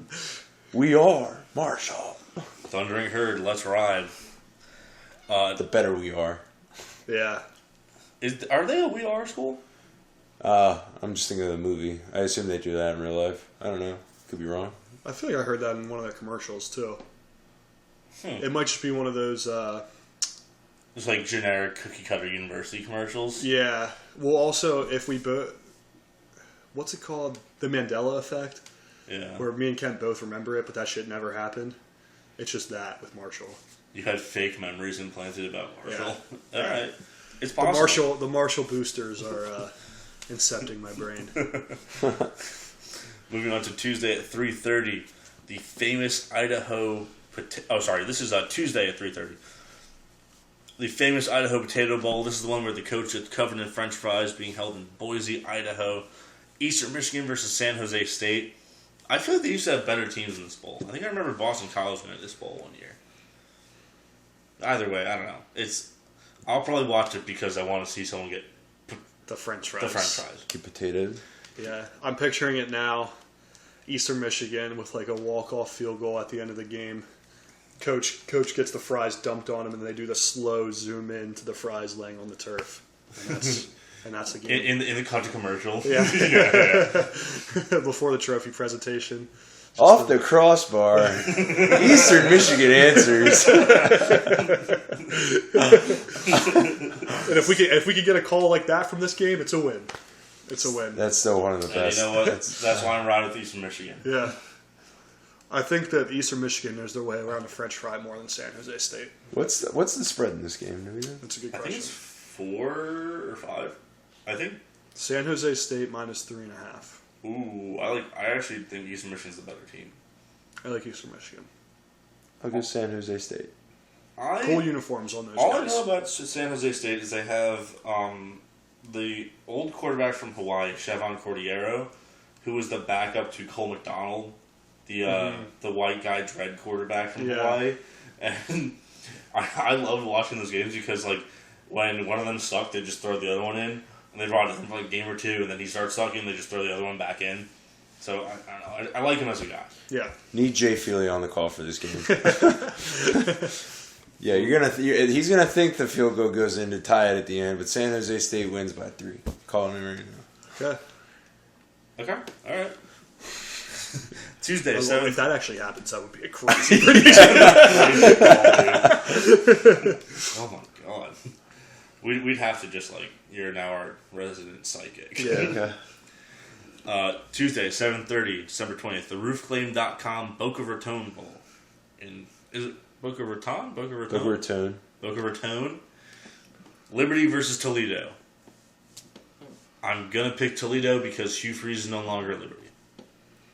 We are Marshall. Thundering Herd, let's ride. The better we are. Yeah. Are they a We Are school? I'm just thinking of the movie. I assume they do that in real life. I don't know. Could be wrong. I feel like I heard that in one of the commercials, too. It might just be one of those... Just like generic cookie-cutter university commercials? Yeah. Well, also, if we both... What's it called? The Mandela Effect? Yeah. Where me and Kent both remember it, but that shit never happened. It's just that with Marshall. You had fake memories implanted about Marshall. Yeah. All right. It's possible. The Marshall boosters are incepting my brain. Moving on to Tuesday at 3:30, the famous Idaho... this is Tuesday at 3:30. The famous Idaho Potato Bowl. This is the one where the coach at Covenant French Fries being held in Boise, Idaho. Eastern Michigan versus San Jose State. I feel like they used to have better teams in this bowl. I think I remember Boston College winning this bowl one year. Either way, I don't know. I'll probably watch it because I want to see someone get The French fries. the French fries. Keep potatoes. Yeah. I'm picturing it now. Eastern Michigan with like a walk-off field goal at the end of the game. Coach gets the fries dumped on him, and they do the slow zoom in to the fries laying on the turf. And that's the game. In the country commercial. Yeah. Yeah. Before the trophy presentation. Off the crossbar. Eastern Michigan answers. And if we could get a call like that from this game, it's a win. It's a win. That's still one of the best. You know what? That's why I'm riding with Eastern Michigan. Yeah. I think that Eastern Michigan knows their way around the French fry more than San Jose State. What's the spread in this game? Do we know? That's a good I think question. it's 4 or 5. I think. San Jose State -3.5. Ooh, I actually think Eastern Michigan's the better team. I like Eastern Michigan. I'll go San Jose State. Cool uniforms on those All guys. I know about San Jose State is they have the old quarterback from Hawaii, Chevon Cordiero, who was the backup to Cole McDonald, the white guy dread quarterback from Hawaii. And I loved watching those games because like when one of them sucked, they just throw the other one in, and they ride him for like a game or two, and then he starts sucking, they just throw the other one back in. So I don't know. I like him as a guy. Yeah. Need Jay Feely on the call for this game. Yeah, he's gonna think the field goal goes in to tie it at the end, but San Jose State wins by 3. Calling it right now. Okay. Okay. All right. Tuesday, Well, if 7th. that actually happens, that would be a crazy prediction. Oh my god. We'd have to just like, you're now our resident psychic. Yeah. Okay. Tuesday, 7:30, December 20th, the roofclaim.com Boca Raton Bowl. Is it Boca Raton? Boca Raton? Boca Raton. Boca Raton. Liberty versus Toledo. I'm going to pick Toledo because Hugh Freeze is no longer at Liberty.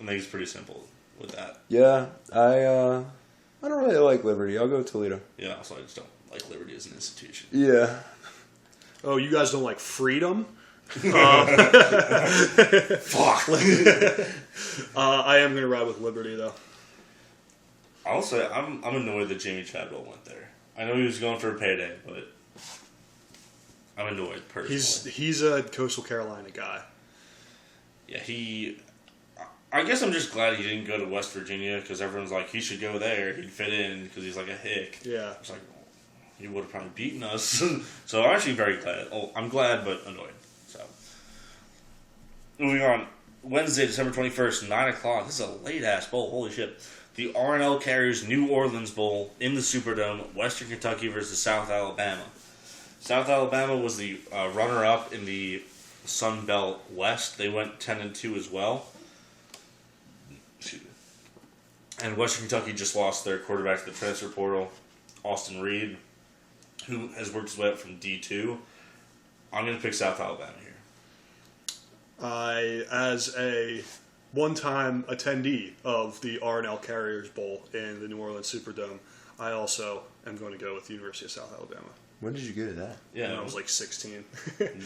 I think it's pretty simple with that. Yeah, I don't really like Liberty. I'll go Toledo. Yeah, so I just don't like Liberty as an institution. Yeah. Oh, you guys don't like freedom? Fuck! I am going to ride with Liberty, though. I'll say I'm annoyed that Jamie Chadwell went there. I know he was going for a payday, but I'm annoyed personally. He's a Coastal Carolina guy. Yeah, I guess I'm just glad he didn't go to West Virginia because everyone's like, he should go there. He'd fit in because he's like a hick. Yeah. It's like, well, he would have probably beaten us. So I'm actually very glad. Oh, I'm glad, but annoyed. So, moving on. Wednesday, December 21st, 9 o'clock. This is a late-ass bowl. Holy shit. The R&L Carriers New Orleans Bowl in the Superdome. Western Kentucky versus South Alabama. South Alabama was the runner-up in the Sun Belt West. They went 10-2 as well. Excuse me. And Western Kentucky just lost their quarterback to the transfer portal, Austin Reed, who has worked his way up from D2. I'm going to pick South Alabama here. As a one-time attendee of the R&L Carriers Bowl in the New Orleans Superdome, I also am going to go with the University of South Alabama. When did you go to that? Yeah. When I was like 16.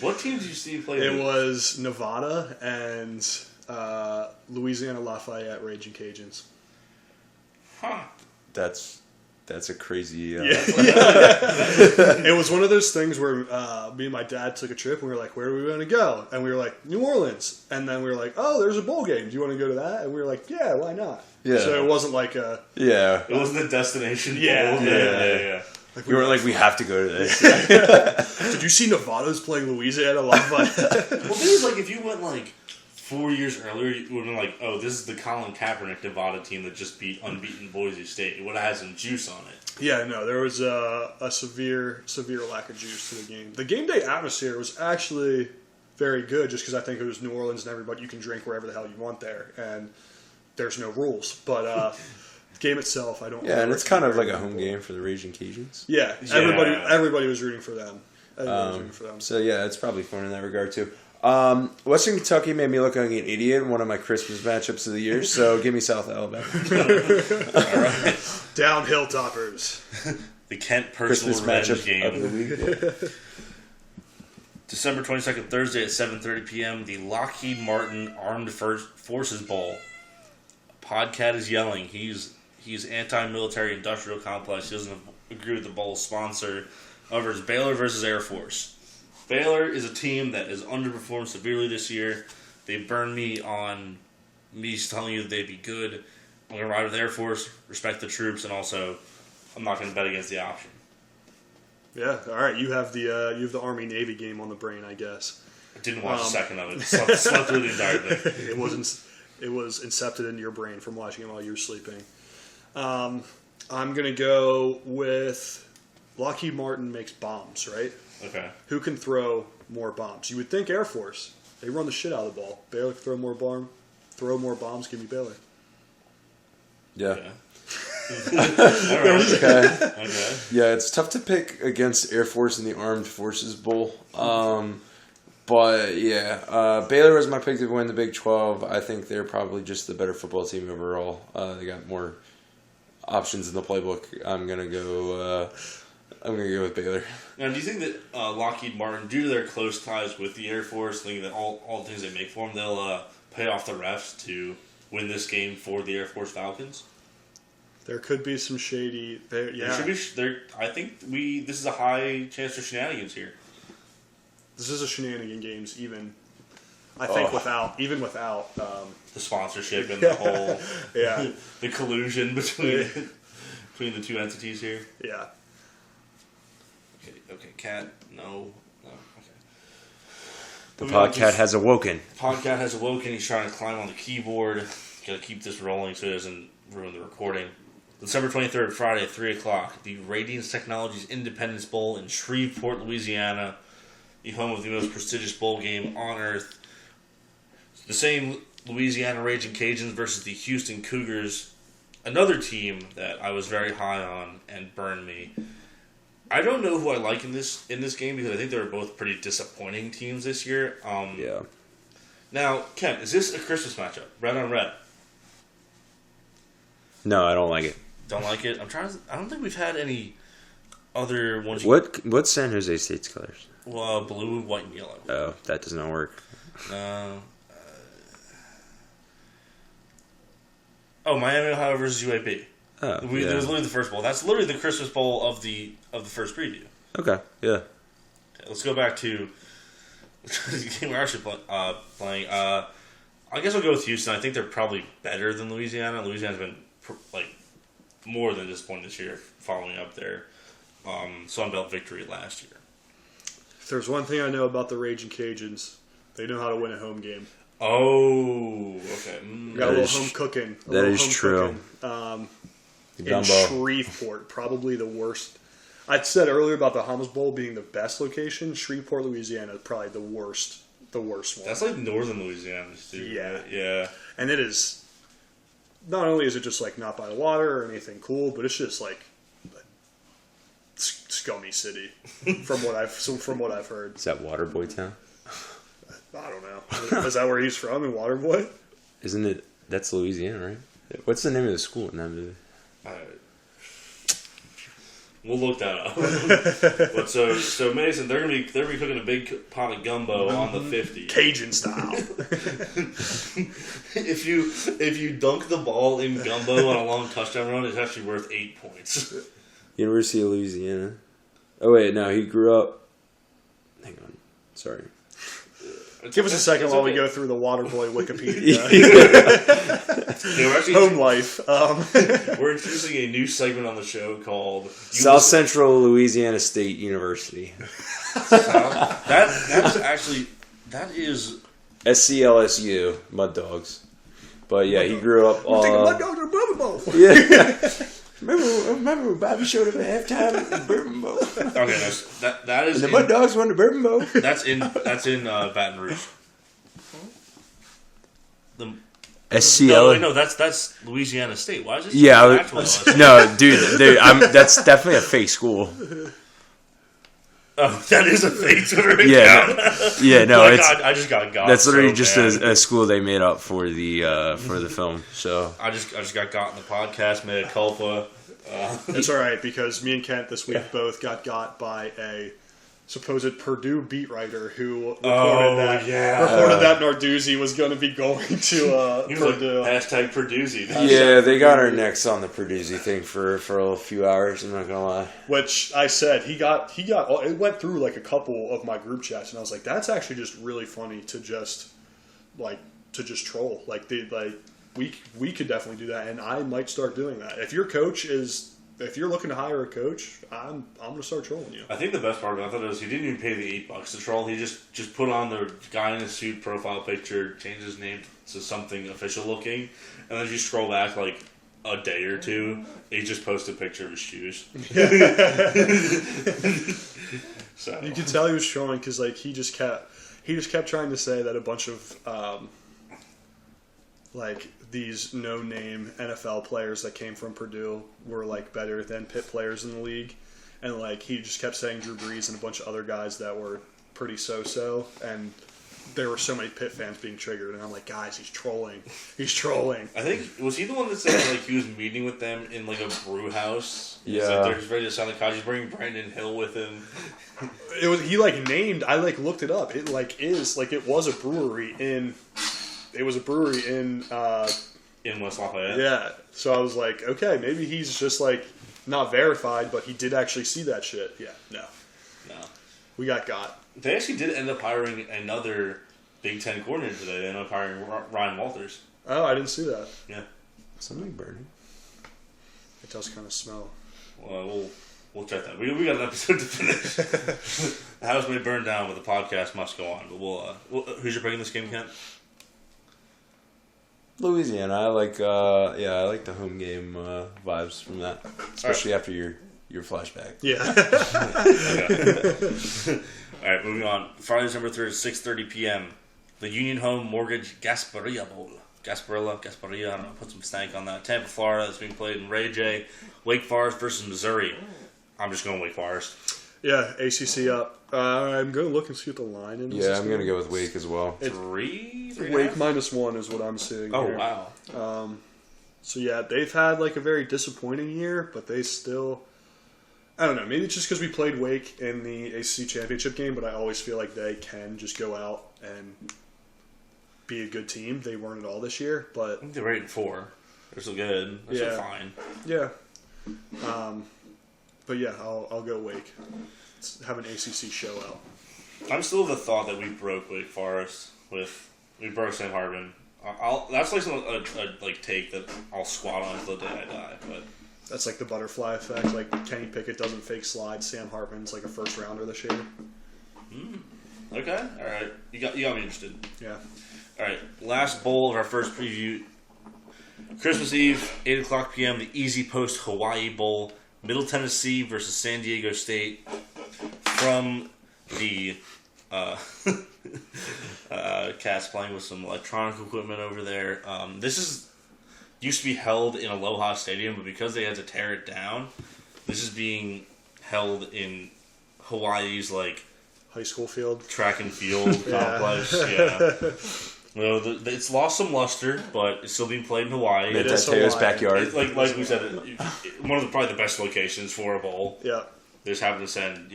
What team did you see play? It was Nevada and Louisiana Lafayette Raging Cajuns. Huh. That's a crazy. It was one of those things where me and my dad took a trip and we were like, where are we going to go? And we were like, New Orleans. And then we were like, oh, there's a bowl game. Do you want to go to that? And we were like, yeah, why not? Yeah. So it wasn't like a... Yeah. It wasn't a destination. Yeah. bowl. Yeah. Like, we were like, we have to go to this. Did you see Nevada's playing Louisiana Lafayette? Well, the thing is, like, if you went, like, 4 years earlier, you would have been like, oh, this is the Colin Kaepernick Nevada team that just beat unbeaten Boise State. It would have had some juice on it. Yeah, no, there was a severe lack of juice to the game. The game day atmosphere was actually very good just because I think it was New Orleans and everybody, you can drink wherever the hell you want there. And there's no rules. But game itself, I don't Yeah, and it's kind of like a home game for the Raging Cajuns. Yeah, everybody was rooting for them. So, yeah, it's probably fun in that regard, too. Western Kentucky made me look like an idiot in one of my Christmas matchups of the year, so give me South Alabama. All right. Downhill toppers. The Kent Christmas personal revenge matchup game. of the week. December 22nd, Thursday at 7:30 p.m., the Lockheed Martin Armed Forces Bowl. Podcat is yelling. He's anti-military industrial complex. He doesn't agree with the bowl sponsor. However, it's Baylor versus Air Force. Baylor is a team that has underperformed severely this year. They burned me on me telling you that they'd be good. I'm going to ride with Air Force, respect the troops, and also I'm not going to bet against the option. Yeah, all right. You have the Army-Navy game on the brain, I guess. I didn't watch a second of it. Slept through the entire thing. It was incepted into your brain from watching it while you were sleeping. I'm going to go with Lockheed Martin makes bombs, right? Okay. Who can throw more bombs? You would think Air Force. They run the shit out of the ball. Baylor can throw more bombs. Give me Baylor. Yeah. Okay. All right. Okay. Yeah, it's tough to pick against Air Force in the Armed Forces Bowl. But, yeah, Baylor was my pick to win the Big 12. I think they're probably just the better football team overall. They got more options in the playbook. I'm gonna go with Baylor. Now, do you think that Lockheed Martin, due to their close ties with the Air Force, thinking that all the things they make for them, they'll pay off the refs to win this game for the Air Force Falcons? There could be some shady. Yeah. I think this is a high chance for shenanigans here. This is a shenanigan games, even. I think without the sponsorship and the whole the collusion between the two entities here. Yeah. Okay, Cat, no, okay. The Podcat has awoken. Podcat has awoken. He's trying to climb on the keyboard. Got to keep this rolling so it doesn't ruin the recording. December 23rd, Friday at 3 o'clock, the Radiance Technologies Independence Bowl in Shreveport, Louisiana, the home of the most prestigious bowl game on earth. The same Louisiana Raging Cajuns versus the Houston Cougars, another team that I was very high on and burned me. I don't know who I like in this game because I think they were both pretty disappointing teams this year. Yeah. Now, Ken, is this a Christmas matchup? Red on red. No, I don't like it. Don't like it? I don't think we've had any other ones. What's San Jose State's colors? Well, blue, white, and yellow. Oh, that does not work. No. Miami, Ohio versus UAB. Oh, It was literally the first bowl. That's literally the Christmas bowl of the first preview. Okay, yeah. Okay, let's go back to the game we're actually playing. I guess I'll go with Houston. I think they're probably better than Louisiana. Louisiana's been more than disappointed this year, following up their Sun Belt victory last year. If there's one thing I know about the Raging Cajuns, they know how to win a home game. Oh, okay. Got a little home cooking. That is true. In Shreveport, probably the worst. I said earlier about the Hummus Bowl being the best location. Shreveport, Louisiana is probably the worst one. That's like northern Louisiana, too. Yeah. Right? Yeah. And it is, not only is it just like not by the water or anything cool, but it's just like scummy city from what I've heard. Is that Waterboy Town? I don't know. Is that where he's from in Waterboy? Isn't it? That's Louisiana, right? What's the name of the school in that movie? We'll look that up. But so Mason, they're gonna be cooking a big pot of gumbo on the 50. Cajun style. If you dunk the ball in gumbo on a long touchdown run, it's actually worth 8 points. University of Louisiana. Oh wait, no, he grew up. Hang on, sorry. Give us a second while we go through the Waterboy Wikipedia. Home life. We're introducing a new segment on the show called South Central Louisiana State University. That is SCLSU Mud Dogs. But yeah, he grew up. Mud Dogs are Bourbon Bowl. Yeah. Remember when Bobby showed up at halftime at the Bourbon Bowl? Okay, that is. And the Mud Dogs won the Bourbon Bowl. That's in Baton Rouge. The SCL. No, that's Louisiana State. Why is it? Yeah, no, dude, that's definitely a fake school. Oh, that is a fake Twitter account. Yeah, no, I just got that's literally so just a school they made up for the film. So I just got in the podcast, made a culpa. It's all right because me and Kent this week both got by a supposed Purdue beat writer who reported that Narduzzi was going to be going to Purdue. Hashtag Purduzzi. yeah, they got our necks on the Purduzzi thing for a few hours. I'm not gonna lie. Which I said he got. It went through like a couple of my group chats, and I was like, that's actually just really funny to just troll. We could definitely do that, and I might start doing that. If you're looking to hire a coach, I'm going to start trolling you. I think the best part about that is he didn't even pay the $8 to troll. He just put on the guy in a suit profile picture, changed his name to something official looking, and then you scroll back like a day or two, he just posted a picture of his shoes. So you can tell he was trolling because like he just kept trying to say that a bunch of these no-name NFL players that came from Purdue were like better than Pitt players in the league, and like he just kept saying Drew Brees and a bunch of other guys that were pretty so-so, and there were so many Pitt fans being triggered, and I'm like, guys, he's trolling. I think was he the one that said like he was meeting with them in like a brew house? Yeah, like they're just ready to sign the contract. He's bringing Brandon Hill with him. It was named. I looked it up. It it was a brewery in. It was a brewery in West Lafayette. Yeah, so I was like, okay, maybe he's just like not verified, but he did actually see that shit. Yeah, no. We got. They actually did end up hiring another Big Ten coordinator today. They ended up hiring Ryan Walters. Oh, I didn't see that. Yeah, something burning. It does kind of smell. Well, we'll check that. We got an episode to finish. The house may burn down, but the podcast must go on. But who's your pick in this game, Kent? Louisiana. I like the home game vibes from that, especially after your flashback. Yeah. All right, moving on. Friday, December 3rd, 6:30 p.m. The Union Home Mortgage Gasparilla Bowl. Gasparilla, I don't know, put some stank on that. Tampa, Florida, that's being played in Ray J. Wake Forest versus Missouri. I'm just going Wake Forest. Yeah, ACC up. I'm going to look and see what the line is. Yeah, I'm going to go with Wake as well. Three Wake -1 is what I'm seeing. Oh, here. wow. So yeah, they've had like a very disappointing year, but they still. I don't know. Maybe it's just because we played Wake in the ACC championship game, but I always feel like they can just go out and be a good team. They weren't at all this year, but I think they're 8-4. They're still good. They're still fine. Yeah. But yeah, I'll go Wake. Let's have an ACC show out. I'm still of the thought that we broke Wake Forest we broke Sam Hartman. That's like a take that I'll squat on until the day I die. But that's like the butterfly effect. Like Kenny Pickett doesn't fake slide. Sam Hartman's like a first rounder this year. Okay, all right. You got me interested. Yeah. All right. Last bowl of our first preview. Christmas Eve, 8:00 p.m. The Easy Post Hawaii Bowl. Middle Tennessee versus San Diego State. From the cats playing with some electronic equipment over there. This used to be held in Aloha Stadium, but because they had to tear it down, this is being held in Hawaii's like high school field, track and field complex. Yeah. Well, it's lost some luster, but it's still being played in Hawaii. It is Teo's backyard. It's like we said, one of probably the best locations for a bowl. Yeah. They just happen to send,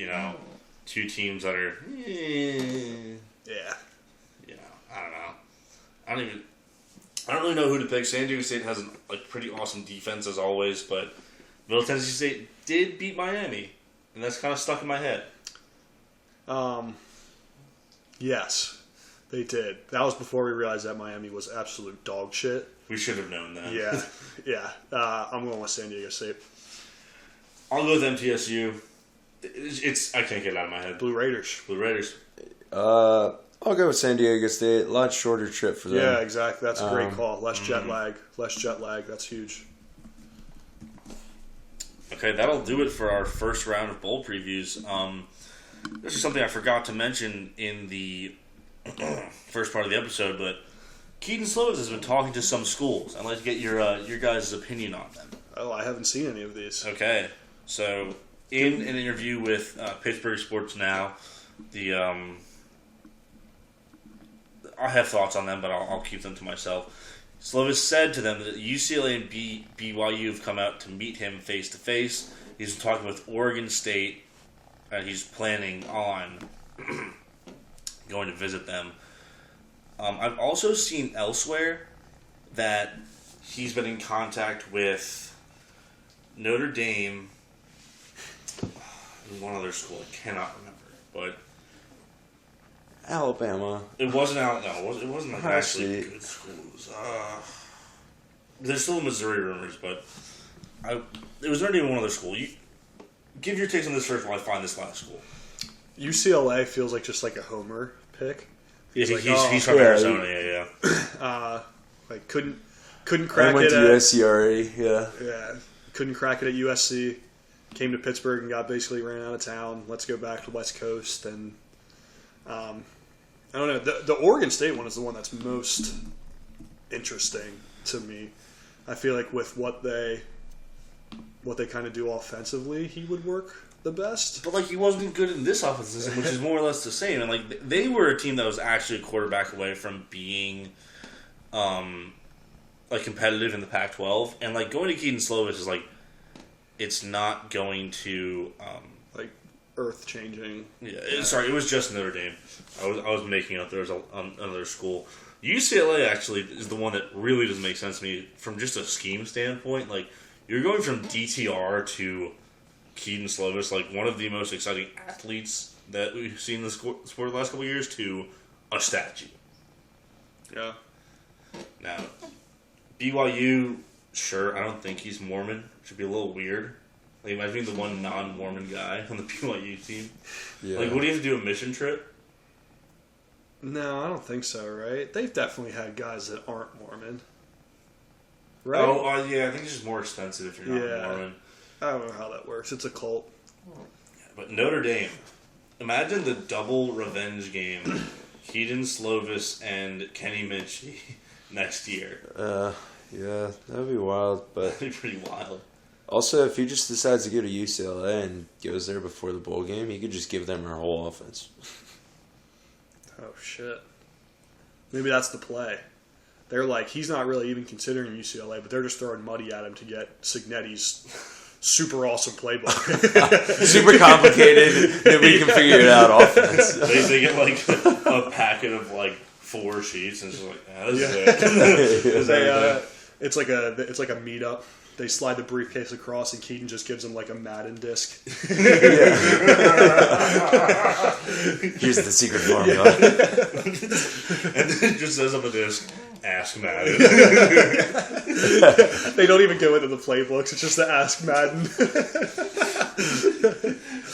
two teams that are, Yeah. I don't know. I don't really know who to pick. San Diego State has a pretty awesome defense as always, but Middle Tennessee State did beat Miami, and that's kind of stuck in my head. Yes, they did. That was before we realized that Miami was absolute dog shit. We should have known that. Yeah. I'm going with San Diego State. I'll go with MTSU. I can't get it out of my head. Blue Raiders. I'll go with San Diego State. A lot shorter trip for them. Yeah, exactly. That's a great call. Less jet lag. That's huge. Okay, that'll do it for our first round of bowl previews. This is something I forgot to mention in the first part of the episode, but Keaton Slovis has been talking to some schools. I'd like to get your guys' opinion on them. Oh, I haven't seen any of these. Okay, so in an interview with Pittsburgh Sports Now, I have thoughts on them, but I'll keep them to myself. Slovis said to them that UCLA and BYU have come out to meet him face to face. He's been talking with Oregon State, and he's planning on going to visit them. I've also seen elsewhere that he's been in contact with Notre Dame and one other school. I cannot remember, but Alabama. it wasn't out. No, it wasn't like Ohio actually State. good schools. There's still Missouri rumors, but it was Notre Dame and one other school. You give your takes on this first while I find this last school. UCLA feels like just like a homer pick. Yeah, like, he's from Arizona. Yeah. Like couldn't crack I went it to at USC already. Yeah. couldn't crack it at USC. Came to Pittsburgh and got basically ran out of town. Let's go back to West Coast and I don't know. The Oregon State one is the one that's most interesting to me. I feel like with what they kind of do offensively, he would work the best. But he wasn't good in this offensive system, which is more or less the same. And they were a team that was actually a quarterback away from being competitive in the Pac-12. And going to Keaton Slovis is it's not going to Earth changing. Yeah, sorry, it was just Notre Dame. I was making up there was another school. UCLA actually is the one that really doesn't make sense to me from just a scheme standpoint. You're going from DTR to Keaton Slovis, one of the most exciting athletes that we've seen in the sport the last couple of years, to a statue. Yeah. Now, BYU, sure, I don't think he's Mormon. Should be a little weird. Imagine being the one non-Mormon guy on the BYU team. Yeah. Would he have to do a mission trip? No, I don't think so, right? They've definitely had guys that aren't Mormon. Right? Oh, yeah, I think it's just more expensive if you're not Mormon. I don't know how that works. It's a cult. But Notre Dame, imagine the double revenge game. Keaton Slovis and Kenny Minchie next year. Yeah, that would be wild. But That'd be pretty wild. also, if he just decides to go to UCLA and goes there before the bowl game, he could just give them our whole offense. Oh, shit. Maybe that's the play. They're he's not really even considering UCLA, but they're just throwing money at him to get Signetti's super awesome playbook. Super complicated, and we can figure it out offense. They get a packet of 4 sheets and it's just this is it. It's like a meetup. They slide the briefcase across, and Keaton just gives them a Madden disc. Here's the secret formula. And then it just says on the disc, Ask Madden. They don't even go into the playbooks. It's just the Ask Madden.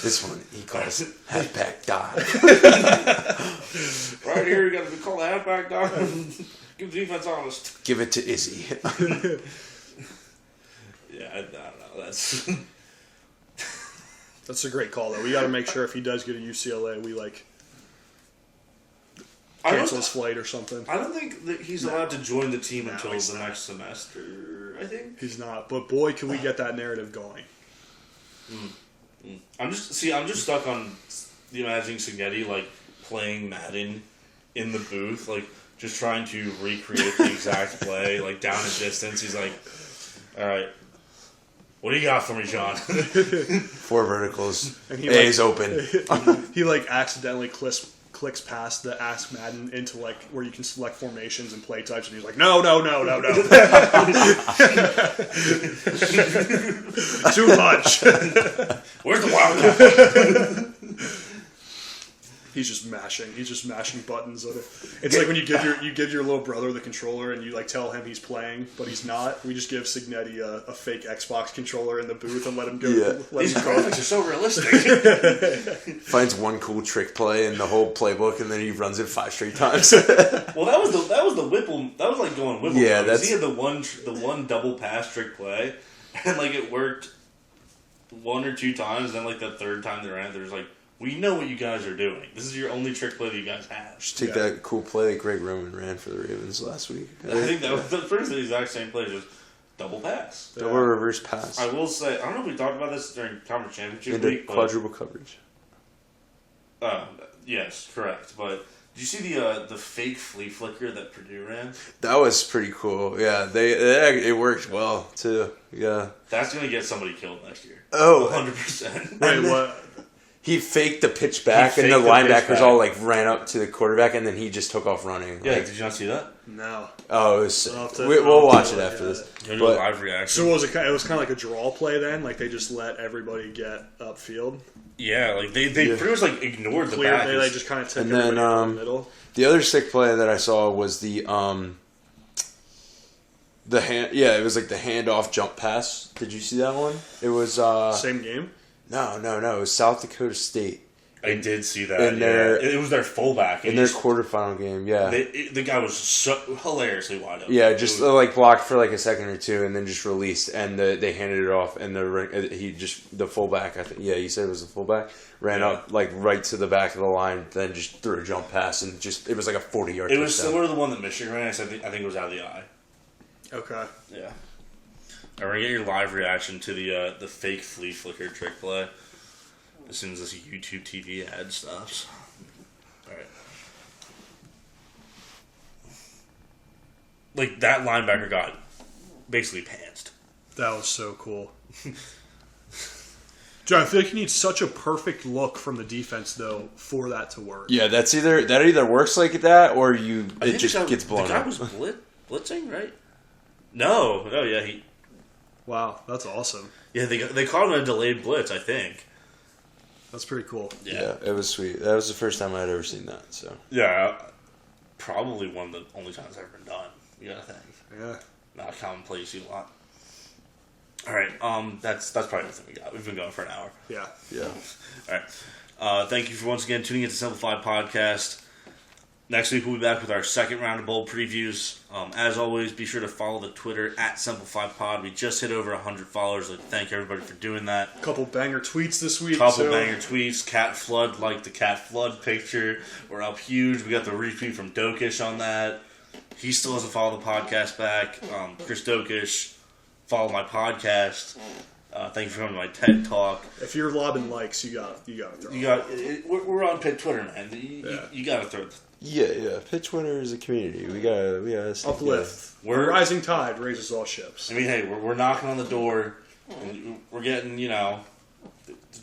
This one he calls halfback dive. Right here, you got to call the halfback down. Give the defense honest. Give it to Izzy. Yeah, I don't know. That's a great call, though. We got to make sure if he does go to UCLA, we cancel his flight or something. I don't think that he's allowed to join the team until the next semester. I think He's not. But boy, can we get that narrative going. I'm just stuck on the imagining Signetti playing Madden in the booth, just trying to recreate the exact play, like down a distance. He's like, all right, what do you got for me, Sean? 4 verticals. And A is open. He like accidentally clicks past the Ask Madden into like where you can select formations and play types, and he's like, no. Too much. Where's the Wildcat? He's just mashing buttons on it. It's like when you give your little brother the controller and you like tell him he's playing, but he's not. We just give Signetti a fake Xbox controller in the booth and let him go. These graphics are so realistic. Finds one cool trick play in the whole playbook, and then he runs it 5 straight times. Well, that was the Whipple. That was like going Whipple. Yeah, he had the one double pass trick play, and like it worked 1 or 2 times. And then like the third time they ran it, there's like, we know what you guys are doing. This is your only trick play that you guys have. Just take that cool play that Greg Roman ran for the Ravens last week. I think that was pretty much the exact same play, just double pass. Double reverse pass. I will say, I don't know if we talked about this during Conference Championship Into week. quadruple coverage. Yes, correct. But did you see the fake flea flicker that Purdue ran? That was pretty cool. Yeah, it worked well too. Yeah. That's going to get somebody killed next year. Oh, 100%. Wait, what? He faked the pitch back, and the linebackers all like ran up to the quarterback, and then he just took off running. Yeah, like, did you not see that? No. Oh, it was, we'll watch it after this. You'll do a live reaction. So was it? It was kind of like a draw play then. Like they just let everybody get upfield. Yeah, like they pretty much like ignored the Clear. back. They just kind of took And everybody then, in the middle. The other sick play that I saw was the hand. Yeah, it was like the handoff jump pass. Did you see that one? It was Same game. No. It was South Dakota State. I did see that. In their, it was their fullback. In their quarterfinal game, yeah. The guy was so hilariously wide open. Yeah, just like blocked for like a second or two and then just released. And they handed it off. And the fullback, I think, yeah, you said it was the fullback, ran up like right to the back of the line, then just threw a jump pass. And just it was like a 40-yard touchdown. It was similar to the one that Michigan ran. I think it was out of the eye. Okay. Yeah. We're going to get your live reaction to the fake flea flicker trick play as soon as this YouTube TV ad stops. Alright. Like, that linebacker got basically pantsed. That was so cool. John, I feel like you need such a perfect look from the defense, though, for that to work. Yeah, that either works like that or it just gets blown up. up. The guy was blitzing, right? No, yeah, Wow, that's awesome. Yeah, they called him a delayed blitz, I think. That's pretty cool. Yeah, it was sweet. That was the first time I'd ever seen that. So yeah, probably one of the only times it's ever been done. You gotta think. Yeah, not a common play you see a lot. All right, that's probably everything we got. We've been going for an hour. Yeah. All right. Thank you for once again tuning into Simplified Podcast. Next week we'll be back with our second round of bowl previews. As always, be sure to follow the Twitter at SimplifiedPod. We just hit over 100 followers. I'd like to thank everybody for doing that. Couple banger tweets this week. Banger tweets. Cat Flood, like the Cat Flood picture. We're up huge. We got the retweet from Dokish on that. He still hasn't followed the podcast back. Chris Dokish, follow my podcast. Thank you for coming to my TED Talk. If you're lobbing likes, you got to throw. We're on Pitt Twitter, man. You got to throw. Yeah. Pitt Twitter is a community. We gotta uplift. A rising tide raises all ships. I mean, hey, we're knocking on the door, and we're getting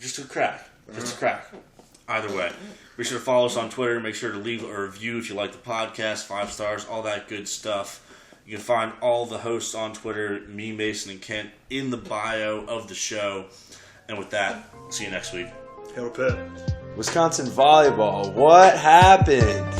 just a crack, just a crack. Either way, be sure to follow us on Twitter. Make sure to leave a review if you like the podcast, 5 stars, all that good stuff. You can find all the hosts on Twitter, me, Mason, and Kent, in the bio of the show. And with that, see you next week. Hail Pitt. Wisconsin volleyball. What happened?